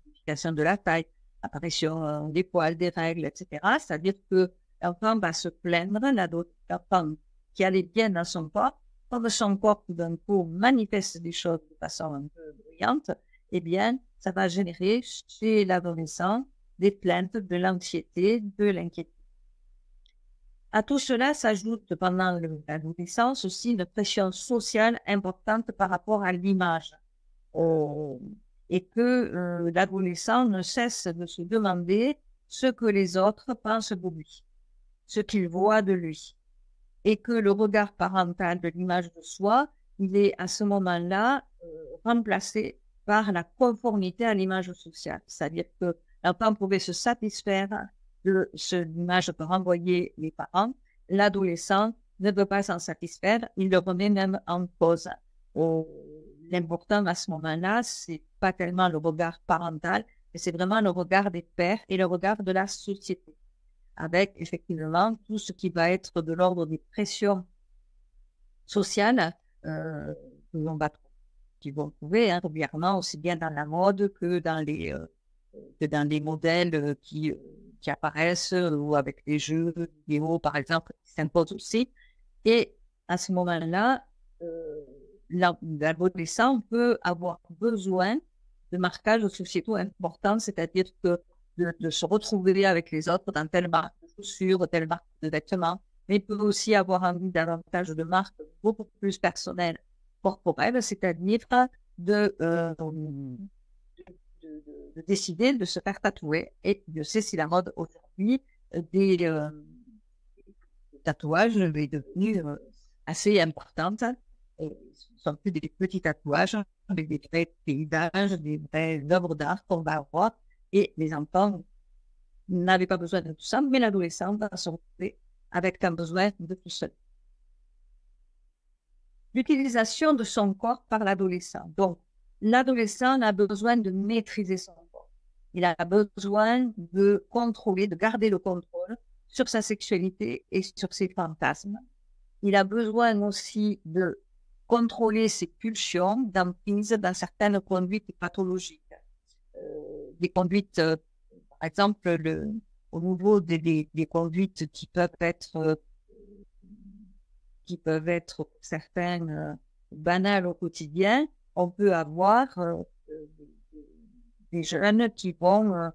modification de la taille, apparition des poils, des règles, etc. C'est-à-dire que l'enfant va se plaindre, l'enfant qui allait bien dans son corps, comme son corps tout d'un coup manifeste des choses de façon un peu bruyante, eh bien, ça va générer chez l'adolescent des plaintes, de l'anxiété, de l'inquiétude. À tout cela s'ajoute pendant l'adolescence aussi une pression sociale importante par rapport à l'image. Et que l'adolescent ne cesse de se demander ce que les autres pensent de lui, ce qu'ils voient de lui. Et que le regard parental de l'image de soi, il est à ce moment-là remplacé par la conformité à l'image sociale. C'est-à-dire que l'enfant pouvait se satisfaire de l'image que renvoyaient les parents. L'adolescent ne peut pas s'en satisfaire, il le remet même en cause. L'important à ce moment-là, c'est pas tellement le regard parental, mais c'est vraiment le regard des pairs et le regard de la société, avec effectivement tout ce qui va être de l'ordre des pressions sociales qui vont trouver régulièrement, aussi bien dans la mode que dans les modèles qui apparaissent ou avec les jeux vidéo, par exemple, qui s'imposent aussi. Et à ce moment-là, l'adolescent peut avoir besoin de marquages sociétaux importants, c'est-à-dire que de se retrouver avec les autres dans telle marque de chaussures, telle marque de vêtements, mais il peut aussi avoir envie davantage de marques beaucoup plus personnelles, corporelles, c'est-à-dire de décider de se faire tatouer. Et Dieu sait si la mode aujourd'hui des tatouages est devenue assez importante. Et ce ne sont plus des petits tatouages avec des vrais paysages, des vraies œuvres d'art qu'on va avoir. Et les enfants n'avaient pas besoin de tout ça, mais l'adolescent va se retrouver avec un besoin de tout seul. L'utilisation de son corps par l'adolescent. Donc, l'adolescent a besoin de maîtriser son corps. Il a besoin de contrôler, de garder le contrôle sur sa sexualité et sur ses fantasmes. Il a besoin aussi de contrôler ses pulsions, d'emprise dans certaines conduites pathologiques. Des conduites, par exemple, au niveau des conduites qui peuvent être pour certains banales au quotidien, on peut avoir des jeunes qui vont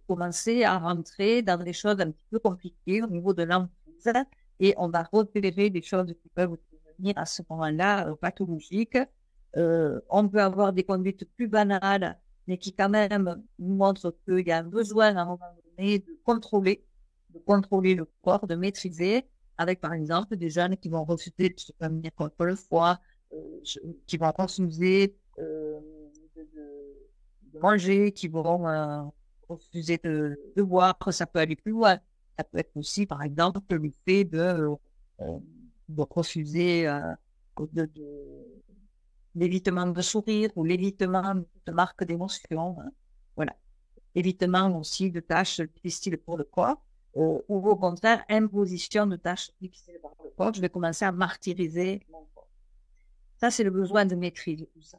commencer à rentrer dans des choses un petit peu compliquées au niveau de l'emprise et on va repérer des choses qui peuvent devenir à ce moment-là pathologiques. On peut avoir des conduites plus banales, mais qui quand même nous montrent qu'il y a un besoin à un moment donné de contrôler le corps, de maîtriser. avec par exemple des jeunes qui vont refuser de se prémunir contre le foie, qui vont refuser de manger, qui vont refuser de boire. Ça peut aller plus loin. Ça peut être aussi, par exemple, le fait de refuser l'évitement de sourire ou l'évitement de marques d'émotion. Voilà. Évitement aussi de tâches difficiles pour le corps, ou au contraire, imposition de tâches difficiles pour le corps. Je vais commencer à martyriser mon corps. Ça, c'est le besoin de maîtrise. Tout ça.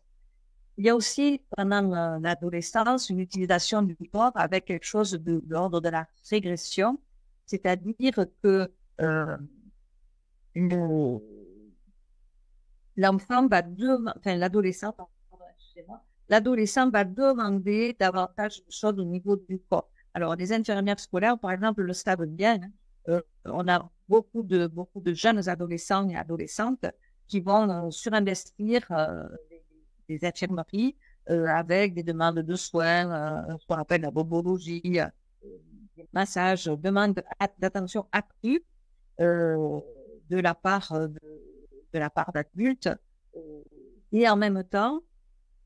Il y a aussi, pendant l'adolescence, une utilisation du corps avec quelque chose de l'ordre de la régression, c'est-à-dire que l'enfant va l'adolescent, l'adolescent va demander davantage de choses au niveau du corps. Alors, les infirmières scolaires, par exemple, le savent bien. On a beaucoup de jeunes adolescents et adolescentes qui vont surinvestir des infirmeries avec des demandes de soins, ce qu'on appelle la bobologie, des massages, demandes d'attention accrue de la part d'adultes. Et en même temps,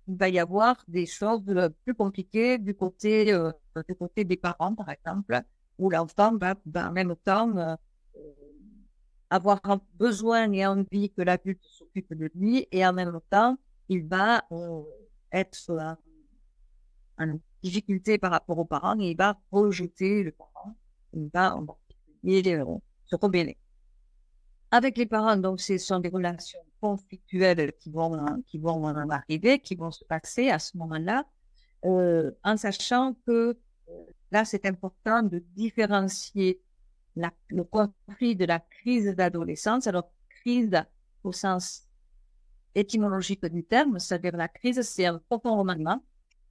il va y avoir des choses plus compliquées du côté des parents, par exemple, où l'enfant va en même temps avoir besoin et envie que l'adulte s'occupe de lui, et en même temps, il va être en difficulté par rapport aux parents et il va rejeter le parent. Il va en particulier se rebeller. Avec les parents, donc, ce sont des relations conflictuelles qui vont arriver, qui vont se passer à ce moment-là, en sachant que là, c'est important de différencier le conflit de la crise d'adolescence. Alors, crise au sens étymologique du terme, c'est-à-dire la crise, c'est un profond remaniement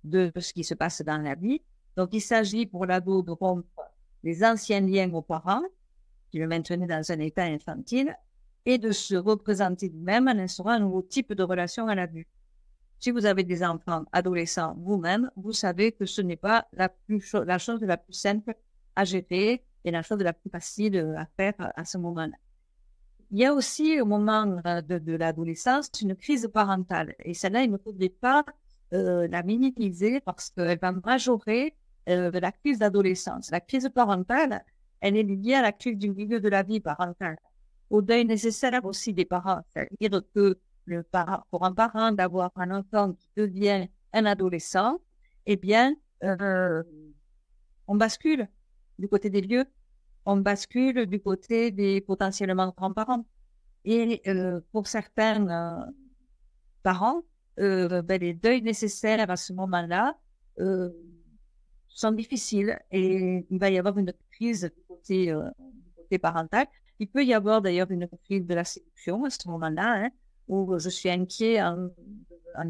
de ce qui se passe dans la vie. Donc, il s'agit pour l'ado de rompre les anciens liens aux parents, qui le maintenaient dans un état infantile, et de se représenter lui-même en instaurant un nouveau type de relation à l'adulte. Si vous avez des enfants adolescents vous-même, vous savez que ce n'est pas la chose la plus simple à gérer et la chose la plus facile à faire à ce moment-là. Il y a aussi au moment de l'adolescence une crise parentale. Et celle-là, il ne faudrait pas la minimiser parce qu'elle va majorer la crise d'adolescence. La crise parentale, elle est liée à la crise du milieu de la vie parentale, au deuil nécessaire aussi des parents. C'est-à-dire que pour un parent d'avoir un enfant qui devient un adolescent, eh bien, on bascule du côté des vieux, on bascule du côté des potentiellement grands-parents. Et pour certains parents, les deuils nécessaires à ce moment-là sont difficiles et il va y avoir une crise du côté parental. Il peut y avoir d'ailleurs une crise de la séduction à ce moment-là, hein, où je suis inquiet en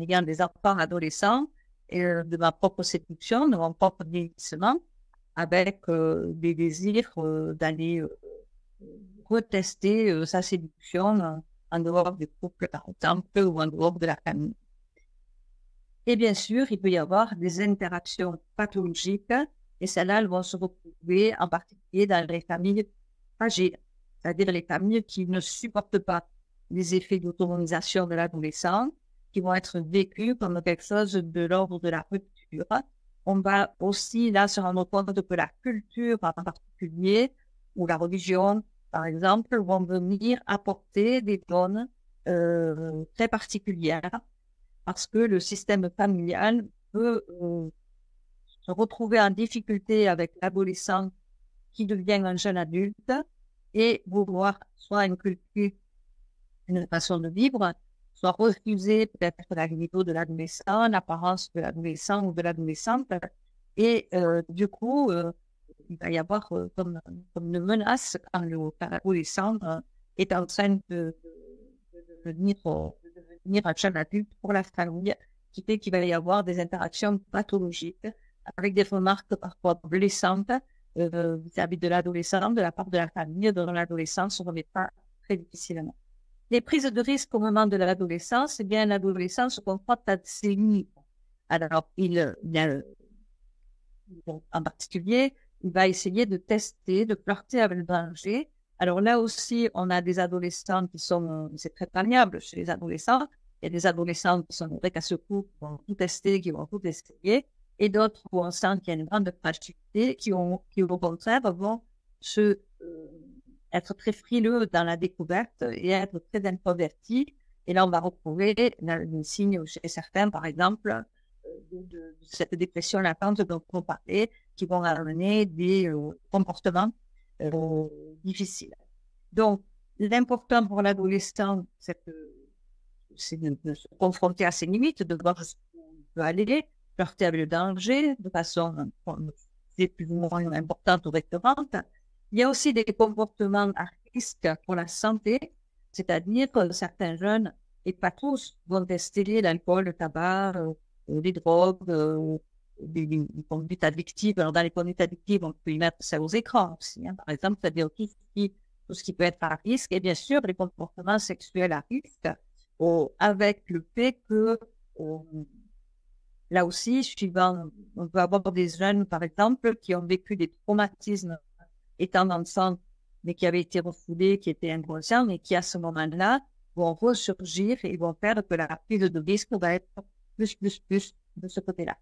ayant des enfants adolescents et de ma propre séduction, de mon propre vieillissement, avec des désirs d'aller retester sa séduction en dehors du couple, par exemple, ou en dehors de la famille. Et bien sûr, il peut y avoir des interactions pathologiques, et celles-là, elles vont se retrouver en particulier dans les familles fragiles, c'est-à-dire les familles qui ne supportent pas les effets d'autonomisation de l'adolescent, qui vont être vécus comme quelque chose de l'ordre de la rupture. On va aussi là se rendre compte que la culture en particulier, ou la religion, par exemple, vont venir apporter des donnes très particulières, parce que le système familial peut se retrouver en difficulté avec l'adolescent qui devient un jeune adulte et vouloir soit inculquer une façon de vivre, soit refuser peut-être la niveau de l'adolescent, l'apparence de l'adolescent ou de l'adolescente. Et du coup, il va y avoir comme une menace quand l'adolescent est en train de devenir un jeune adulte pour la famille, qui fait qu'il va y avoir des interactions pathologiques avec des remarques parfois blessantes vis-à-vis de l'adolescent, de la part de la famille, dont l'adolescent se remet pas très difficilement. Les prises de risque au moment de l'adolescence, eh bien, l'adolescent se confronte à ses limites. Alors, en particulier, il va essayer de tester, de flirter avec le danger Alors là aussi, on a des adolescents qui sont, c'est très variable chez les adolescents. Il y a des adolescents qui sont vrais qu'à ce coup, qui vont tout tester, qui vont tout essayer, et d'autres où on sent qu'il y a une grande fragilité, qui au contraire vont être très frileux dans la découverte et être très introvertis. Et là, on va retrouver des signes chez certains, par exemple, de cette dépression latente dont on parlait, qui vont amener des comportements difficiles. Donc, l'important pour l'adolescent, c'est de se confronter à ses limites, de voir où il peut aller, flirter avec le danger de façon plus ou moins importante ou récurrente. Il y a aussi des comportements à risque pour la santé, c'est-à-dire que certains jeunes, et pas tous, vont tester l'alcool, le tabac, les drogues, des conduites addictives. Alors, dans les conduites addictives, on peut y mettre ça aux écrans aussi, hein, par exemple, c'est-à-dire tout ce qui peut être à risque, et bien sûr, les comportements sexuels à risque, avec le fait que, là aussi, on peut avoir des jeunes, par exemple, qui ont vécu des traumatismes étant enfants, mais qui avaient été refoulés, qui étaient inconscients, mais qui, à ce moment-là, vont ressurgir et vont faire que la prise de risque va être plus de ce côté-là.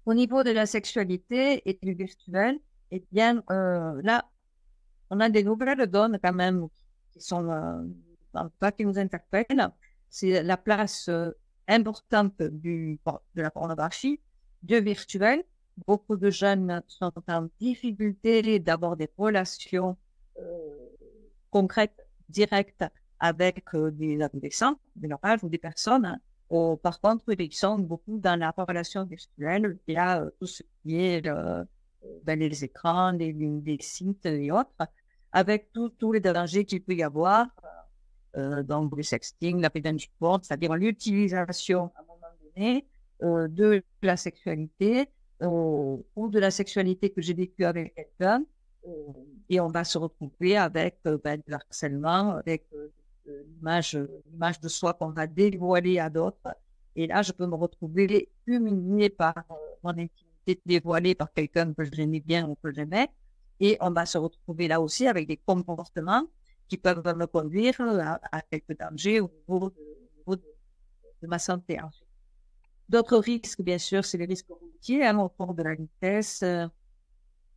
Au niveau de la sexualité et du virtuel, eh bien, là, on a des nouvelles donnes quand même qui sont, qui nous interpellent. C'est la place importante de la pornographie, du virtuel. Beaucoup de jeunes sont en difficulté d'avoir des relations concrètes, directes avec des adolescents de leur âge ou des personnes. Par contre, ils sont beaucoup dans la relation virtuelle. Il y a tout ce qui est les écrans, les sites et autres, avec tous les dangers qu'il peut y avoir. Donc, le sexting, la pédance sport, c'est-à-dire l'utilisation à un moment donné de la sexualité ou de la sexualité que j'ai vécue avec quelqu'un, et on va se retrouver avec du harcèlement, avec l'image de soi qu'on va dévoiler à d'autres. Et là, je peux me retrouver humiliée par mon intimité dévoilée par quelqu'un que j'aimais bien ou que j'aimais. Et on va se retrouver là aussi avec des comportements qui peuvent me conduire à quelques dangers au niveau de ma santé ensuite. D'autres risques, bien sûr, c'est les risques routiers, au cours de la vitesse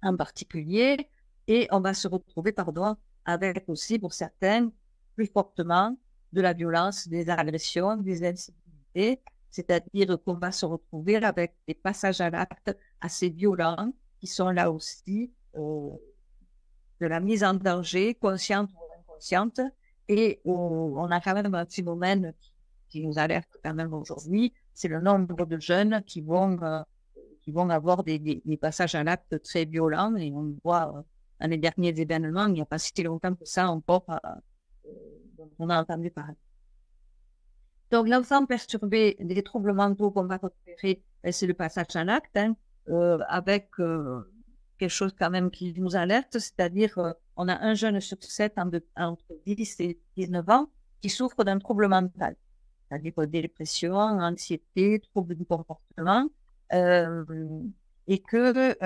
en particulier. Et on va se retrouver, avec aussi, pour certains, plus fortement de la violence, des agressions, des incivilités. C'est-à-dire qu'on va se retrouver avec des passages à l'acte assez violents qui sont là aussi de la mise en danger, consciente ou inconsciente. Et on a quand même un phénomène qui nous alerte quand même aujourd'hui, c'est le nombre de jeunes qui vont avoir des passages à l'acte très violents. Et on voit dans les derniers événements, il n'y a pas si longtemps que ça encore, on a entendu parler. Donc, l'enfant perturbé, des troubles mentaux qu'on va repérer, c'est le passage à l'acte, hein, avec quelque chose quand même qui nous alerte, c'est-à-dire on a un jeune sur 7 entre 10 et 19 ans qui souffre d'un trouble mental, c'est-à-dire dépression, anxiété, troubles du comportement, et que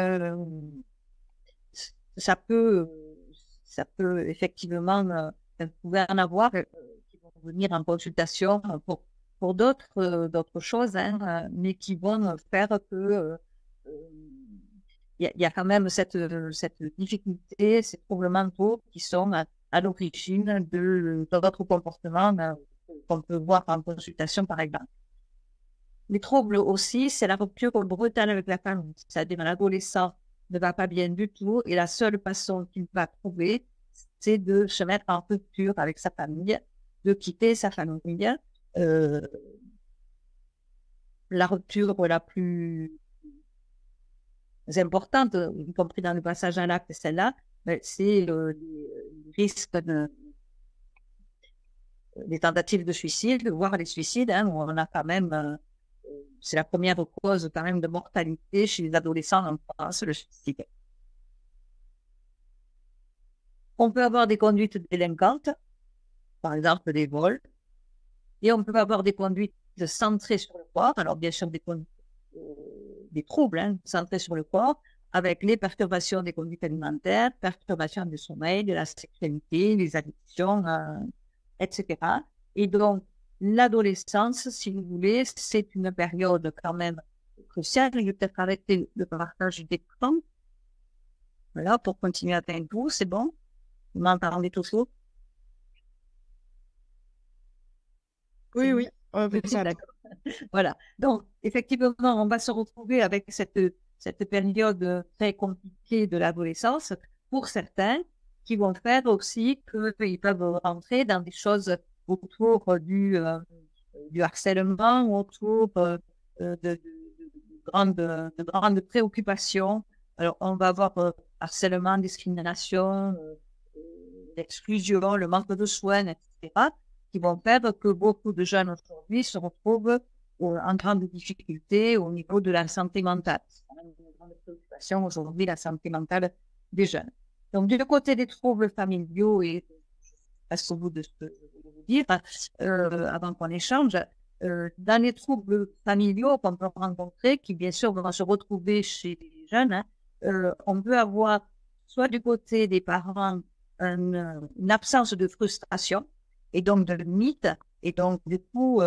ça peut effectivement, vous pouvez en avoir qui vont venir en consultation pour d'autres choses, hein, mais qui vont faire que il y a quand même cette difficulté, ces troubles mentaux qui sont à l'origine de d'autres comportements qu'on peut voir en consultation, par exemple. Les troubles aussi, c'est la rupture brutale avec la famille. C'est-à-dire l'adolescent ne va pas bien du tout et la seule façon qu'il va trouver, c'est de se mettre en rupture avec sa famille, de quitter sa famille. La rupture la plus importante, y compris dans le passage à l'acte, celle-là, c'est le risque des tentatives de suicide, voire les suicides, hein, où on a quand même, c'est la première cause quand même de mortalité chez les adolescents en France, le suicide. On peut avoir des conduites délinquantes, par exemple des vols, et on peut avoir des conduites centrées sur le corps, alors bien sûr des troubles, hein, centrés sur le corps, avec les perturbations des conduites alimentaires, perturbations du sommeil, de la sexualité, les addictions, etc. Et donc, l'adolescence, si vous voulez, c'est une période quand même cruciale. Je vais peut-être arrêter le partage d'écran. Voilà, pour continuer à atteindre vous, c'est bon? Vous m'entendez toujours? Oui, oui, ça va. D'accord. Voilà. Donc, effectivement, on va se retrouver avec cette période très compliquée de l'adolescence pour certains qui vont faire aussi qu'ils peuvent rentrer dans des choses autour du harcèlement, autour de grandes préoccupations. Alors, on va avoir harcèlement, discrimination, l'exclusion, le manque de soins, etc., qui vont faire que beaucoup de jeunes aujourd'hui se retrouvent en grande difficulté au niveau de la santé mentale. C'est quand même une grande préoccupation aujourd'hui, la santé mentale des jeunes. Donc, du côté des troubles familiaux, et je passe au bout de ce que je voulais vous dire, avant qu'on échange, dans les troubles familiaux qu'on peut rencontrer, qui bien sûr vont se retrouver chez les jeunes, on peut avoir soit du côté des parents une absence de frustration et donc de limite, et donc du coup,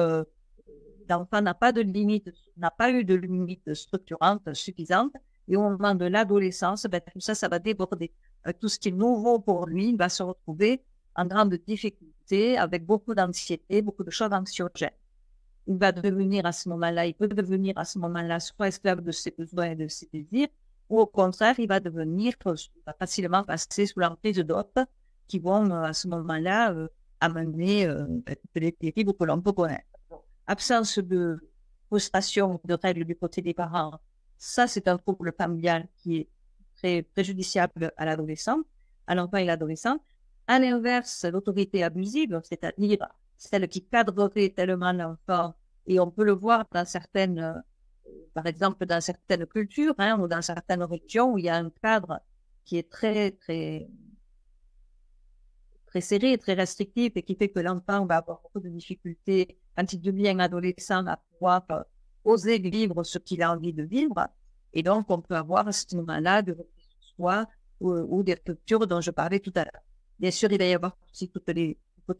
l'enfant n'a pas eu de limite structurante suffisante, et au moment de l'adolescence, ben, tout ça va déborder. Tout ce qui est nouveau pour lui, il va se retrouver en grande difficulté, avec beaucoup d'anxiété, beaucoup de choses anxiogènes. Il va devenir à ce moment-là, il peut devenir à ce moment-là soit esclave de ses besoins et de ses désirs, ou au contraire, il va facilement passer sous l'emprise d'autres qui vont à ce moment-là amener les dérives que l'on peut connaître. Absence de frustration, de règles du côté des parents, ça c'est un trouble familial qui est très préjudiciable à l'adolescent, à l'enfant et l'adolescent. À l'inverse, l'autorité abusive, c'est-à-dire celle qui cadrerait tellement l'enfant, et on peut le voir dans certaines, par exemple dans certaines cultures ou dans certaines religions où il y a un cadre qui est très, très, très serré, très restrictif et qui fait que l'enfant va avoir beaucoup de difficultés quand il devient adolescent à pouvoir oser vivre ce qu'il a envie de vivre. Et donc, on peut avoir à ce moment-là de repli sur soi ou des ruptures dont je parlais tout à l'heure. Bien sûr, il va y avoir aussi côté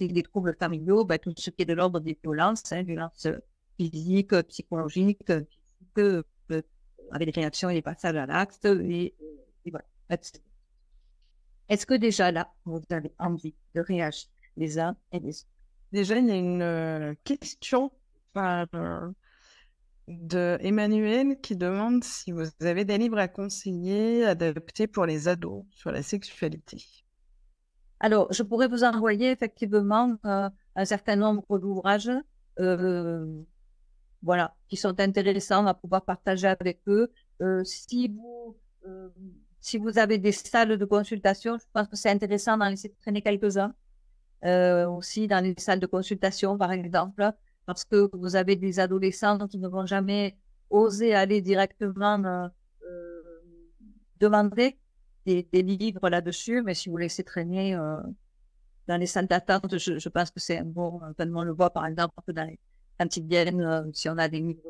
des troubles familiaux, tout ce qui est de l'ordre des violences, violences physiques, psychologiques, avec des réactions et des passages à l'acte. Et voilà. Est-ce que déjà là, vous avez envie de réagir les uns et les autres? Déjà, il y a une question de Emmanuel qui demande si vous avez des livres à conseiller, adaptés pour les ados sur la sexualité. Alors, je pourrais vous envoyer effectivement un certain nombre d'ouvrages voilà, qui sont intéressants à pouvoir partager avec eux. Si vous avez des salles de consultation, je pense que c'est intéressant d'en laisser traîner quelques-uns. Aussi dans les salles de consultation, par exemple, parce que vous avez des adolescents qui ne vont jamais oser aller directement demander des livres là-dessus, mais si vous laissez traîner dans les salles d'attente, je pense que c'est un bon, on le voit par exemple quand ils viennent, si on a des livres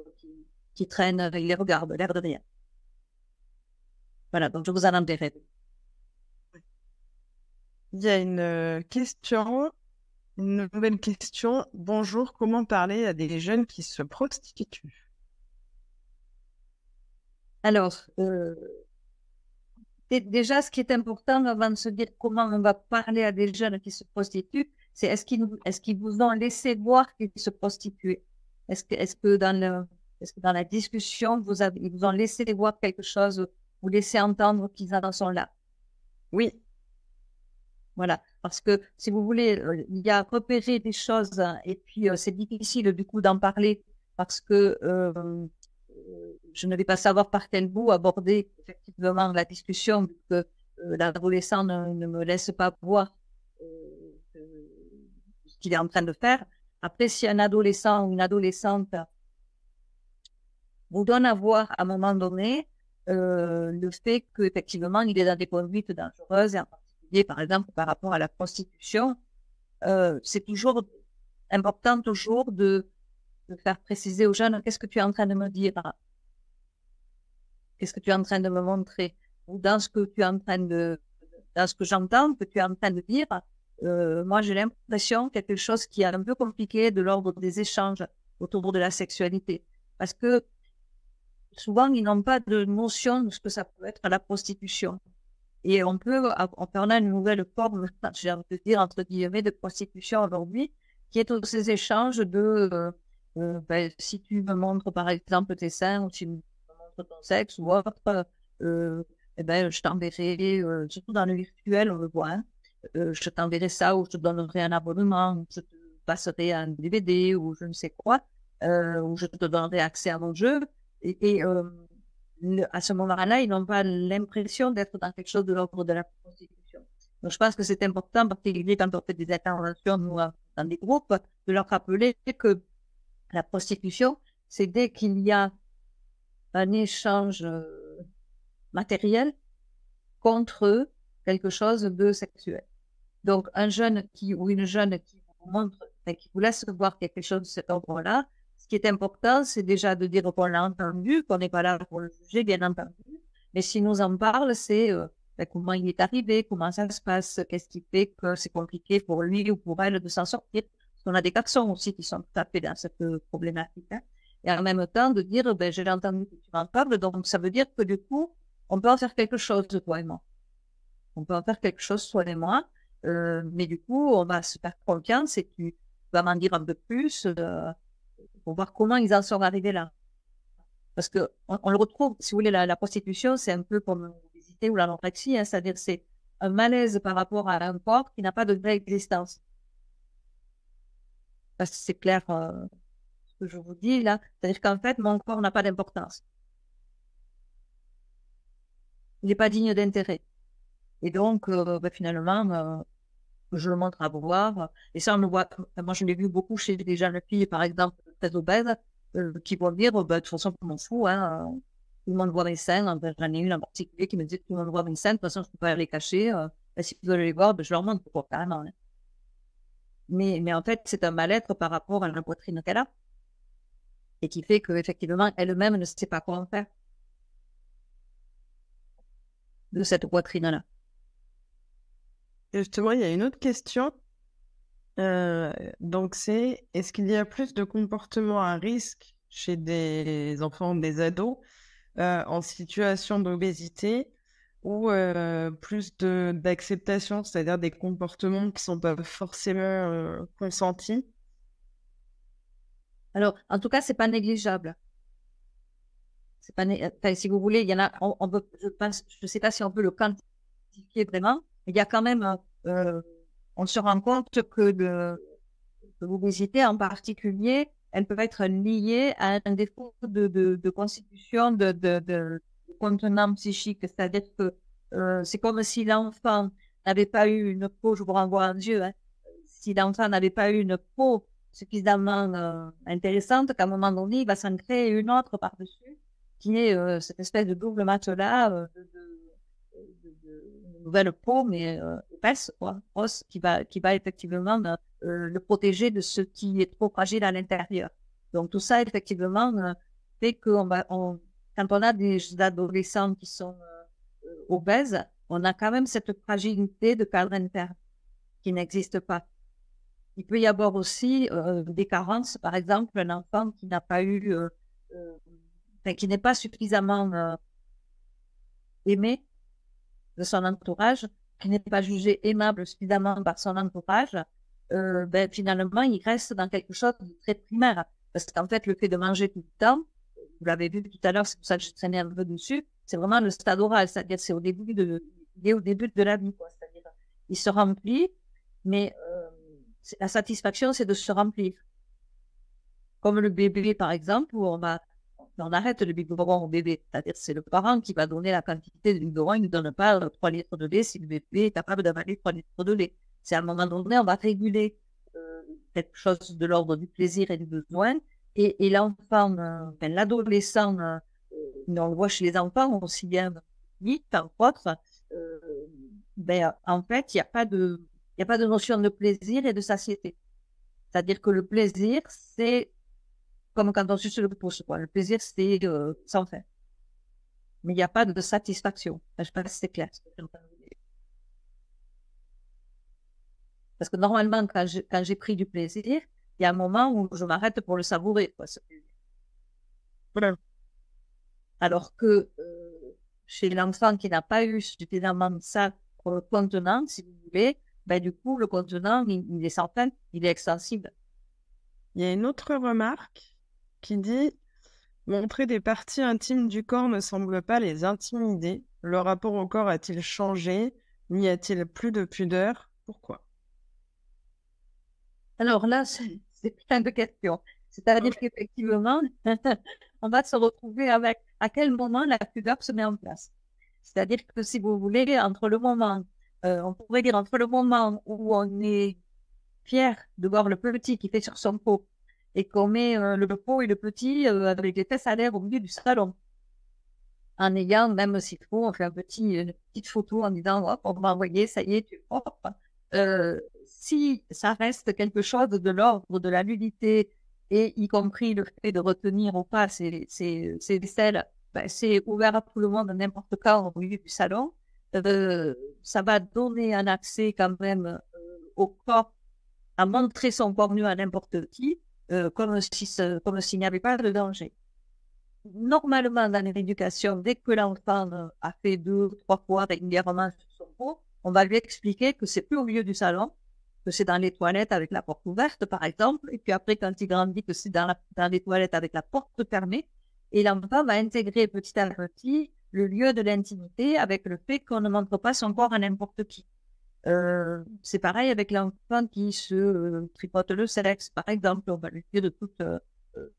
qui traînent, ils les regardent, l'air de rien. Voilà, donc je vous en enverrai. Il y a une nouvelle question. Bonjour, comment parler à des jeunes qui se prostituent? Alors, déjà, ce qui est important avant de se dire comment on va parler à des jeunes qui se prostituent, c'est est-ce qu'ils vous ont laissé voir qu'ils se prostituaient? Est-ce que dans la discussion, ils vous ont laissé voir quelque chose ou laissé entendre qu'ils en sont là? Oui. Voilà, parce que si vous voulez, il y a repérer des choses et puis c'est difficile du coup d'en parler parce que je ne vais pas savoir par quel bout aborder effectivement la discussion, vu que l'adolescent ne me laisse pas voir ce qu'il est en train de faire. Après, si un adolescent ou une adolescente vous donne à voir à un moment donné le fait qu'effectivement, il est dans des conduites dangereuses, et en particulier, par exemple, par rapport à la prostitution, c'est toujours important de faire préciser aux jeunes, qu'est-ce que tu es en train de me dire? Qu'est-ce que tu es en train de me montrer? ou dans ce que tu es en train dans ce que j'entends, que tu es en train de dire, moi j'ai l'impression quelque chose qui est un peu compliqué de l'ordre des échanges autour de la sexualité. Parce que souvent, ils n'ont pas de notion de ce que ça peut être la prostitution. Et on a une nouvelle forme, j'ai envie de dire, entre guillemets, de prostitution aujourd'hui, qui est tous ces échanges si tu me montres, par exemple, tes seins, ou tu me montres ton sexe, ou autre, je t'enverrai, surtout dans le virtuel, on le voit, hein, je t'enverrai ça, ou je te donnerai un abonnement, ou je te passerai un DVD, ou je ne sais quoi, ou je te donnerai accès à mon jeu. À ce moment-là, ils n'ont pas l'impression d'être dans quelque chose de l'ordre de la prostitution. Donc, je pense que c'est important, en particulier quand on fait des interventions dans des groupes, de leur rappeler que la prostitution, c'est dès qu'il y a un échange matériel contre quelque chose de sexuel. Donc, un jeune ou une jeune qui vous montre, qui vous laisse voir quelque chose de cet ordre-là, ce qui est important, c'est déjà de dire qu'on l'a entendu, qu'on n'est pas là pour le juger, bien entendu. Mais s'il nous en parle, c'est comment il est arrivé, comment ça se passe, qu'est-ce qui fait que c'est compliqué pour lui ou pour elle de s'en sortir. Parce qu'on a des garçons aussi qui sont tout à fait dans cette problématique. Hein. Et en même temps, de dire, j'ai entendu que tu m'en parles, donc ça veut dire que du coup, on peut en faire quelque chose, toi et moi. On peut en faire quelque chose, toi et moi. Mais du coup, on va se faire confiance et tu vas m'en dire un peu plus pour voir comment ils en sont arrivés là. Parce que on le retrouve, si vous voulez, la prostitution, c'est un peu comme l'obésité ou l'anorexie, hein, c'est-à-dire c'est un malaise par rapport à un corps qui n'a pas de vraie existence. Parce que c'est clair ce que je vous dis là, c'est-à-dire qu'en fait, mon corps n'a pas d'importance. Il n'est pas digne d'intérêt. Et donc, finalement, je le montre à voir. Et ça, on le voit. Moi, je l'ai vu beaucoup chez des jeunes filles, par exemple, très obèses, qui vont dire, de toute façon, je m'en fous, hein, tout le monde voit mes seins. J'en ai une en particulier qui me dit, tout le monde voit mes seins, de toute façon, je ne peux pas les cacher. S'ils veulent les voir, je leur montre pourquoi, carrément. Hein. Mais en fait, c'est un mal-être par rapport à la poitrine qu'elle a. Et qui fait qu'effectivement, elle-même ne sait pas quoi en faire de cette poitrine-là. Justement, il y a une autre question. Donc, est-ce qu'il y a plus de comportements à risque chez des enfants, des ados, en situation d'obésité ou plus d'acceptation, c'est-à-dire des comportements qui ne sont pas forcément consentis? Alors, en tout cas, c'est pas négligeable. C'est pas si vous voulez, il y en a, je sais pas si on peut le quantifier vraiment, mais il y a quand même, on se rend compte que l'obésité en particulier, elle peut être liée à un défaut de constitution de contenant psychique, c'est-à-dire que c'est comme si l'enfant n'avait pas eu une peau, je vous renvoie en Dieu, hein, si l'enfant n'avait pas eu une peau suffisamment intéressante, qu'à un moment donné, il va s'en créer une autre par-dessus, qui est cette espèce de double matelas de nouvelle peau, mais épaisse, quoi, grosse, qui va effectivement le protéger de ce qui est trop fragile à l'intérieur. Donc tout ça, effectivement, fait que quand on a des adolescents qui sont obèses, on a quand même cette fragilité de cadre interne qui n'existe pas. Il peut y avoir aussi des carences, par exemple, un enfant qui n'a pas eu, qui n'est pas suffisamment aimé de son entourage, qui n'est pas jugé aimable suffisamment par son entourage, finalement, il reste dans quelque chose de très primaire. Parce qu'en fait, le fait de manger tout le temps, vous l'avez vu tout à l'heure, c'est pour ça que je traînais un peu dessus, c'est vraiment le stade oral, c'est-à-dire c'est au début de la vie, quoi. C'est-à-dire, il se remplit, mais la satisfaction, c'est de se remplir. Comme le bébé, par exemple, où on arrête le biberon au bébé. C'est-à-dire c'est le parent qui va donner la quantité de biberon. Il ne donne pas 3 litres de lait si le bébé est capable d'avaler 3 litres de lait. C'est à un moment donné, on va réguler quelque chose de l'ordre du plaisir et du besoin. Et l'enfant, l'adolescent, on le voit chez les enfants aussi bien vite, entre autres, en fait, il n'y a pas de notion de plaisir et de satiété. C'est-à-dire que le plaisir, c'est comme quand on suce le pouce, quoi. Le plaisir, c'est sans fin. mais il n'y a pas de satisfaction. Je ne sais pas si c'est clair ce que je suis en train de vous dire. Parce que normalement, quand j'ai pris du plaisir, il y a un moment où je m'arrête pour le savourer, quoi, ce plaisir. Voilà. Alors que chez l'enfant qui n'a pas eu suffisamment de ça pour le contenant, si vous voulez, ben, du coup, le contenant, il est sans fin, il est extensible. Il y a une autre remarque qui dit « Montrer des parties intimes du corps ne semble pas les intimider. Le rapport au corps a-t-il changé? N'y a-t-il plus de pudeur? Pourquoi ?» Alors là, c'est plein de questions. C'est-à-dire qu'effectivement, on va se retrouver avec à quel moment la pudeur se met en place. C'est-à-dire que si vous voulez, entre le moment, on pourrait dire entre le moment où on est fier de voir le petit qui fait sur son pot et qu'on met le pot et le petit avec les fesses à l'air au milieu du salon, en ayant, même s'il faut, on fait une petite photo en disant, hop, on va envoyer, ça y est, tu es propre. Si ça reste quelque chose de l'ordre de la nudité, et y compris le fait de retenir ou pas ces aisselles, ben, c'est ouvert à tout le monde n'importe quand au milieu du salon, ça va donner un accès quand même au corps, à montrer son corps nu à n'importe qui, comme s'il n'y avait pas de danger. Normalement, dans l'éducation, dès que l'enfant a fait 2 ou 3 fois régulièrement sur son pot, on va lui expliquer que c'est plus au milieu du salon, que c'est dans les toilettes avec la porte ouverte, par exemple, et puis après, quand il grandit, que c'est dans les toilettes avec la porte fermée, et l'enfant va intégrer petit à petit le lieu de l'intimité avec le fait qu'on ne montre pas son corps à n'importe qui. C'est pareil avec l'enfant qui se tripote le sexe, par exemple, on va lui dire de toute...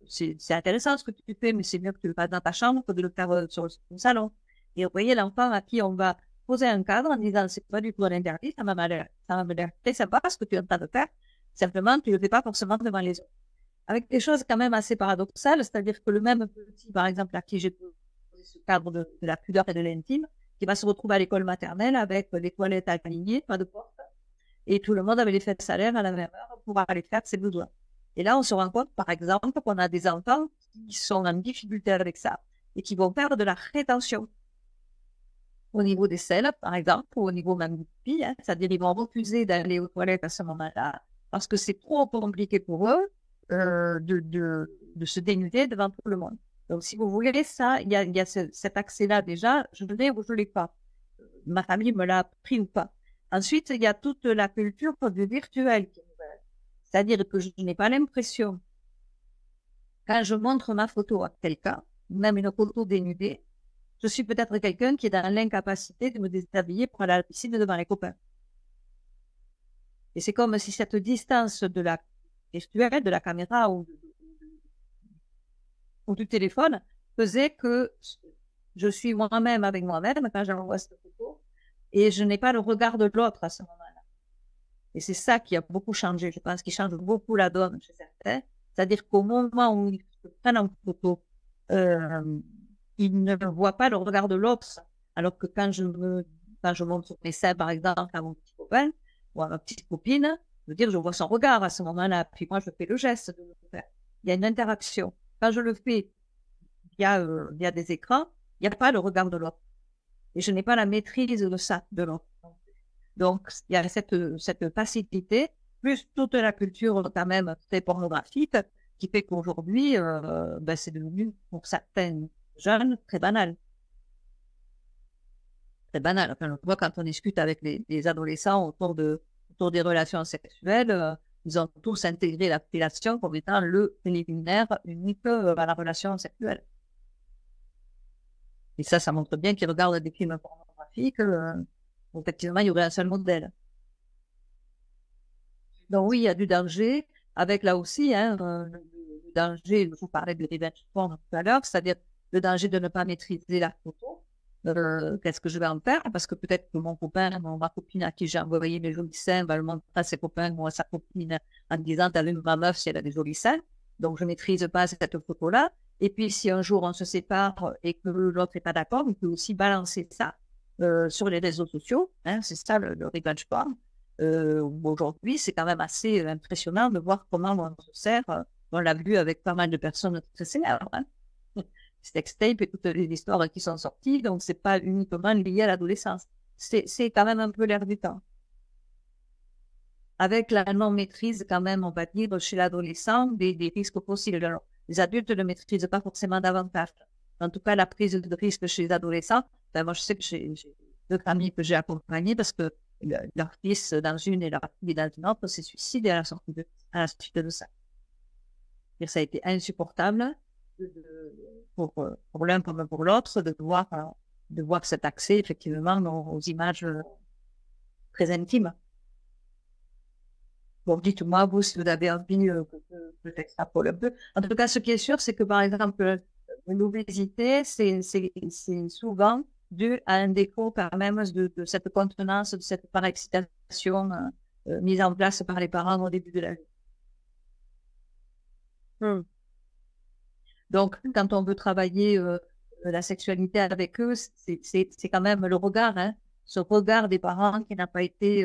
c'est intéressant ce que tu fais, mais c'est mieux que tu le fasses dans ta chambre que de le faire sur le salon. Et vous voyez, l'enfant à qui on va poser un cadre en disant c'est pas du tout un interdit, ça m'a l'air très sympa ce que tu es en train de faire, simplement tu ne le fais pas forcément devant les autres. Avec des choses quand même assez paradoxales, c'est-à-dire que le même petit, par exemple, à qui j'ai posé ce cadre de la pudeur et de l'intime, qui va se retrouver à l'école maternelle avec les toilettes alignées, pas de porte, et tout le monde avait les fesses à l'air à la même heure pour aller faire ses besoins. Et là, on se rend compte, par exemple, qu'on a des enfants qui sont en difficulté avec ça et qui vont faire de la rétention au niveau des selles, par exemple, ou au niveau même du pipi, hein. C'est-à-dire qu'ils vont refuser d'aller aux toilettes à ce moment-là parce que c'est trop compliqué pour eux de se dénuder devant tout le monde. Donc, si vous voulez ça, il y a cet accès-là déjà, je l'ai ou je ne l'ai pas. Ma famille me l'a appris ou pas. Ensuite, il y a toute la culture du virtuel qui est nouvelle. C'est-à-dire que je n'ai pas l'impression, quand je montre ma photo à quelqu'un, même une photo dénudée, je suis peut-être quelqu'un qui est dans l'incapacité de me déshabiller pour aller à la piscine devant les copains. Et c'est comme si cette distance de la virtuelle, de la caméra ou du téléphone faisait que je suis moi-même avec moi-même quand j'envoie cette photo et je n'ai pas le regard de l'autre à ce moment-là. Et c'est ça qui a beaucoup changé. Je pense qu'il change beaucoup la donne chez certains. C'est-à-dire qu'au moment où ils se prennent en photo, ils ne voient pas le regard de l'autre. Alors que quand je monte sur mes seins, par exemple, à mon petit copain ou à ma petite copine, je veux dire, je vois son regard à ce moment-là. Puis moi, je fais le geste de le faire. Il y a une interaction. Quand je le fais via des écrans, il n'y a pas le regard de l'autre. Et je n'ai pas la maîtrise de ça, de l'autre. Donc, il y a cette facilité, plus toute la culture quand même très pornographique, qui fait qu'aujourd'hui, c'est devenu, pour certains jeunes, très banal. Très banal. Enfin, on voit quand on discute avec les adolescents autour des relations sexuelles, ils ont tous intégré la fellation comme étant le préliminaire unique à la relation sexuelle. Et ça montre bien qu'ils regardent des films pornographiques. Effectivement, il y aurait un seul modèle. Donc oui, il y a du danger, avec là aussi, le danger, je vous parlais de revenge porn tout à l'heure, c'est-à-dire le danger de ne pas maîtriser la photo. Qu'est-ce que je vais en faire? Parce que peut-être que mon copain, ma copine à qui j'ai envoyé mes jolis seins, va le montrer à ses copains ou à sa copine en disant, t'as vu ma meuf si elle a des jolis seins. Donc je ne maîtrise pas cette photo-là. Et puis si un jour on se sépare et que l'autre n'est pas d'accord, on peut aussi balancer ça sur les réseaux sociaux, hein, c'est ça le revenge porn. Aujourd'hui, c'est quand même assez impressionnant de voir comment on se sert. On l'a vu avec pas mal de personnes très célèbres. Hein. sextapes et toutes les histoires qui sont sorties, donc c'est pas uniquement lié à l'adolescence. C'est quand même un peu l'air du temps. Avec la non-maîtrise quand même, on va dire, chez l'adolescent, des risques possibles. Alors, les adultes ne maîtrisent pas forcément davantage. En tout cas, la prise de risque chez les adolescents, ben moi je sais que j'ai 2 familles que j'ai accompagnées parce que leur fils dans une et leur fille dans une autre s'est suicidé à la suite de ça. Et ça a été insupportable pour l'un comme pour l'autre de voir cet accès effectivement aux images très intimes. Bon, dites-moi, vous, si vous avez envie que je t'extrapole un peu. En tout cas, ce qui est sûr, c'est que par exemple, l'obésité, c'est souvent dû à un défaut quand même de cette contenance, de cette parexcitation mise en place par les parents au début de la vie. Donc, quand on veut travailler la sexualité avec eux, c'est quand même le regard, hein, ce regard des parents qui n'a pas été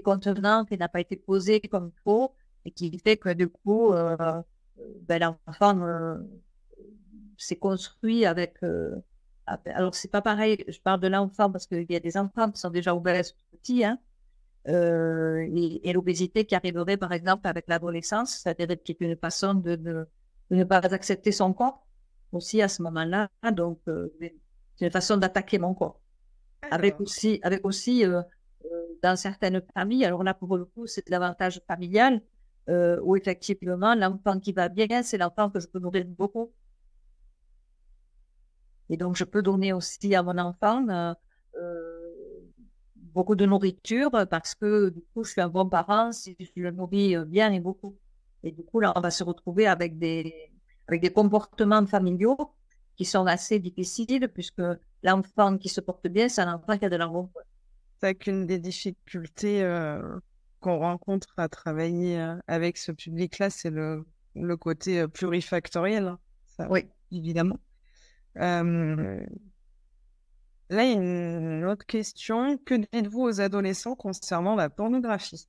contenant, qui n'a pas été posé comme il faut, et qui fait que du coup, l'enfant s'est construit avec. Alors, c'est pas pareil, je parle de l'enfant parce qu'il y a des enfants qui sont déjà obèses petits, hein, et l'obésité qui arriverait par exemple avec l'adolescence, c'est-à-dire qui est une façon de ne pas accepter son corps aussi à ce moment-là. Donc, c'est une façon d'attaquer mon corps. Avec aussi dans certaines familles, alors là, pour le coup, c'est davantage familial, où effectivement, l'enfant qui va bien, c'est l'enfant que je peux nourrir beaucoup. Et donc, je peux donner aussi à mon enfant beaucoup de nourriture parce que, du coup, je suis un bon parent si je le nourris bien et beaucoup. Et du coup, là, on va se retrouver avec des comportements familiaux qui sont assez difficiles puisque l'enfant qui se porte bien, c'est un enfant qui a de l'embonpoint. C'est qu'une des difficultés qu'on rencontre à travailler avec ce public-là, c'est le côté plurifactoriel, hein, ça, oui, évidemment. Là, il y a une autre question. Que dites-vous aux adolescents concernant la pornographie?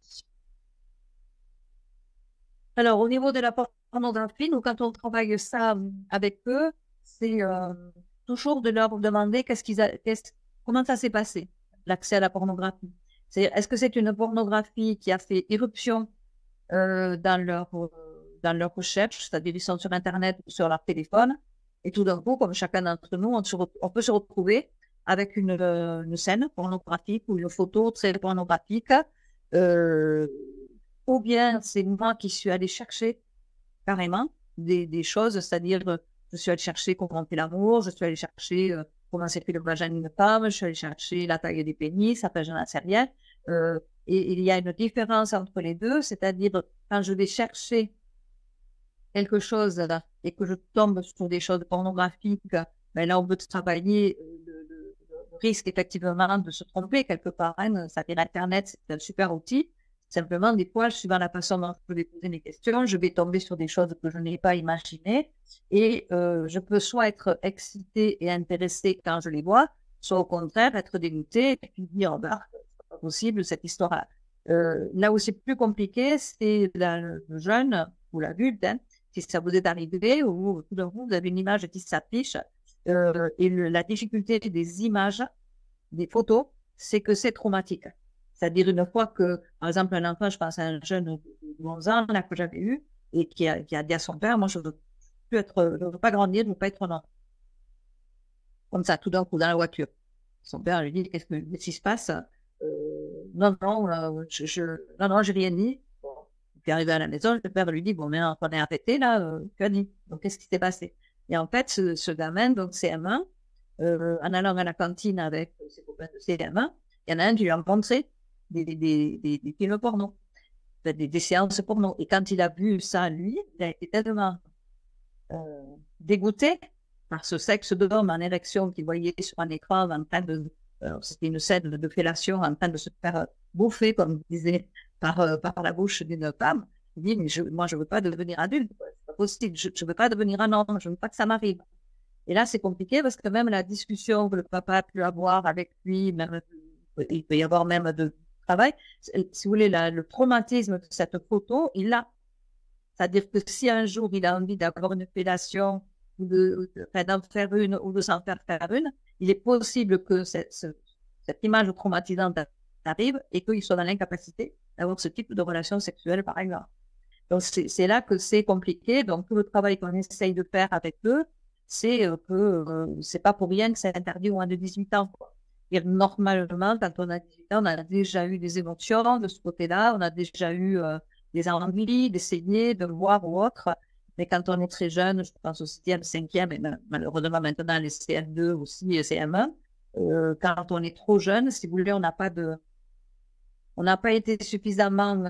Alors, au niveau de la pornographie, nous, quand on travaille ça avec eux, c'est toujours de leur demander comment ça s'est passé, l'accès à la pornographie. Est-ce que c'est une pornographie qui a fait irruption dans leur recherche, c'est-à-dire ils sont sur Internet ou sur leur téléphone, et tout d'un coup, comme chacun d'entre nous, on peut se retrouver avec une scène pornographique ou une photo très pornographique, ou bien c'est moi qui suis allée chercher carrément des choses, c'est-à-dire je suis allée chercher comment on fait l'amour, je suis allée chercher comment s'est fait le vagin d'une femme, je suis allée chercher la taille des pénis, après je n'en sais rien. Et il y a une différence entre les deux, c'est-à-dire quand je vais chercher quelque chose là, et que je tombe sur des choses pornographiques, ben là on peut travailler le risque effectivement de se tromper quelque part. Hein. Ça fait Internet, c'est un super outil. Simplement, des fois, suivant la façon dont je vais poser mes questions, je vais tomber sur des choses que je n'ai pas imaginées et je peux soit être excitée et intéressée quand je les vois, soit au contraire être dégoûtée et puis dire bah, c'est pas possible cette histoire-là. Là où c'est plus compliqué, c'est le jeune ou l'adulte, hein, si ça vous est arrivé ou tout d'un coup vous avez une image qui s'affiche et la difficulté des images, des photos, c'est que c'est traumatique. C'est-à-dire une fois que, par exemple, un enfant, je pense à un jeune de 11 ans là, que j'avais eu et qui a dit à son père, moi je ne veux pas grandir, je ne veux pas être un enfant. Comme ça, tout d'un coup, dans la voiture. Son père lui dit, qu'est-ce qui se passe? Non, j'ai rien dit. Bon. Puis arrivé à la maison, le père lui dit, bon, mais on est arrêté là, tu as dit. Donc, qu'est-ce qui s'est passé? Et en fait, ce gamin, donc CM1, en allant à la cantine avec ses copains de CM1, il y en a un qui lui a montré des films porno, des séances porno. Et quand il a vu ça, lui, il a été tellement dégoûté par ce sexe d'homme en érection qu'il voyait sur un écran en train de... c'était une scène de fellation en train de se faire bouffer, comme disait, par la bouche d'une femme. Il dit, mais moi, je ne veux pas devenir adulte. C'est pas possible. Je ne veux pas devenir un homme. Je ne veux pas que ça m'arrive. Et là, c'est compliqué parce que même la discussion que le papa a pu avoir avec lui, même, il peut y avoir même de travail, si vous voulez, le traumatisme de cette photo, il l'a. C'est-à-dire que si un jour il a envie d'avoir une fellation d'en faire une ou de s'en faire une, il est possible que cette image traumatisante arrive et qu'il soit dans l'incapacité d'avoir ce type de relation sexuelle, par exemple. Donc, c'est là que c'est compliqué. Donc, tout le travail qu'on essaye de faire avec eux, c'est que c'est pas pour rien que c'est interdit au moins de 18 ans, quoi. Et normalement, quand on a 18 ans, on a déjà eu des émotions de ce côté-là, on a déjà eu des envies d'essayer, de voir ou autre. Mais quand on est très jeune, je pense au 6e, 5e, et malheureusement maintenant les CM2 aussi et CM1, quand on est trop jeune, si vous voulez, on n'a pas été suffisamment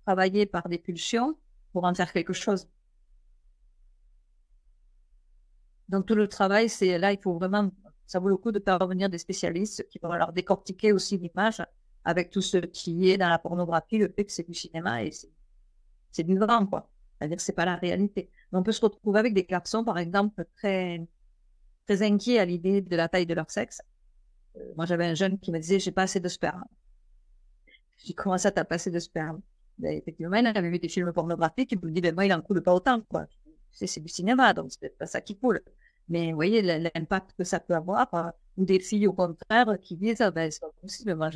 travaillé par des pulsions pour en faire quelque chose. Donc tout le travail, c'est là, il faut vraiment, ça vaut le coup de faire revenir des spécialistes qui vont leur décortiquer aussi l'image avec tout ce qui est dans la pornographie, le fait que c'est du cinéma et c'est du vent, quoi. C'est-à-dire que c'est pas la réalité. Mais on peut se retrouver avec des garçons, par exemple, très, très inquiets à l'idée de la taille de leur sexe. Moi, j'avais un jeune qui me disait, j'ai pas assez de sperme. J'ai commencé à pas assez de sperme. Ben, effectivement, il avait vu des films pornographiques, il me dit, ben, moi, il en coule pas autant, quoi. C'est du cinéma, donc c'est pas ça qui coule. Mais vous voyez l'impact que ça peut avoir, ou des filles au contraire qui disent, ah, ben, c'est pas possible, moi,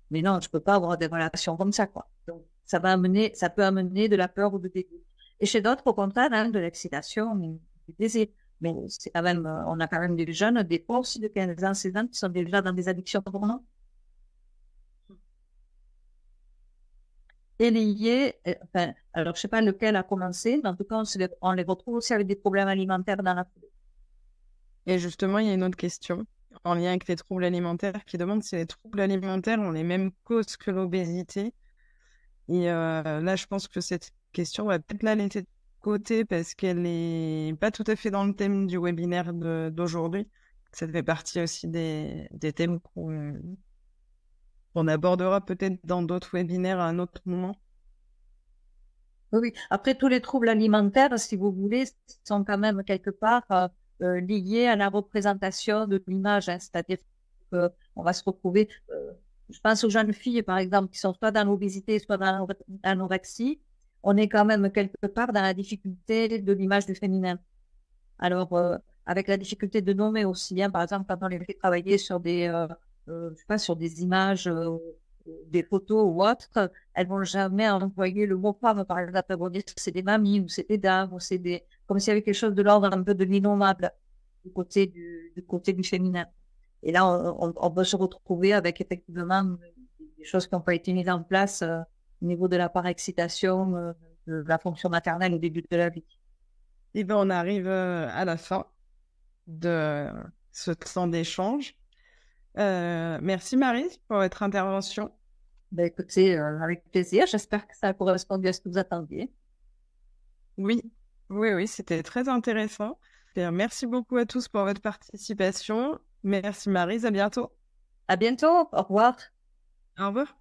mais non, je peux pas avoir des relations comme ça, quoi. Donc, ça peut amener de la peur ou du dégoût. Et chez d'autres, au contraire, hein, de l'excitation, du désir. Mais c'est quand même, on a quand même des jeunes, des fois aussi de 15 ans, 16 ans, qui sont déjà dans des addictions porno. Et lié, enfin, alors je sais pas lequel a commencé, mais en tout cas, on les retrouve aussi avec des problèmes alimentaires dans la foulée. Et justement, il y a une autre question en lien avec les troubles alimentaires qui demande si les troubles alimentaires ont les mêmes causes que l'obésité. Et là, je pense que cette question va peut-être la laisser de côté parce qu'elle n'est pas tout à fait dans le thème du webinaire d'aujourd'hui. Ça fait partie aussi des thèmes qu'on abordera peut-être dans d'autres webinaires à un autre moment. Oui, après, tous les troubles alimentaires, si vous voulez, sont quand même quelque part liés à la représentation de l'image, hein. C'est-à-dire qu'on va se retrouver, je pense aux jeunes filles, par exemple, qui sont soit dans l'obésité, soit dans l'anorexie, on est quand même quelque part dans la difficulté de l'image du féminin. Alors, avec la difficulté de nommer aussi, hein, par exemple, quand on les fait travailler sur je sais pas, sur des images, des photos ou autres, elles vont jamais envoyer le mot femme, par exemple, elles vont dire que c'est des mamies ou c'est des dames ou c'est comme s'il y avait quelque chose de l'ordre un peu de l'innommable du côté du féminin. Et là, on peut se retrouver avec effectivement des choses qui n'ont pas été mises en place au niveau de la parexcitation, de la fonction maternelle au début de la vie. Et bien, on arrive à la fin de ce temps d'échange. Merci Marie pour votre intervention. Ben, écoutez, avec plaisir. J'espère que ça a correspondu à ce que vous attendiez. Oui, oui, c'était très intéressant. Et merci beaucoup à tous pour votre participation. Merci Marie, à bientôt. À bientôt. Au revoir. Au revoir.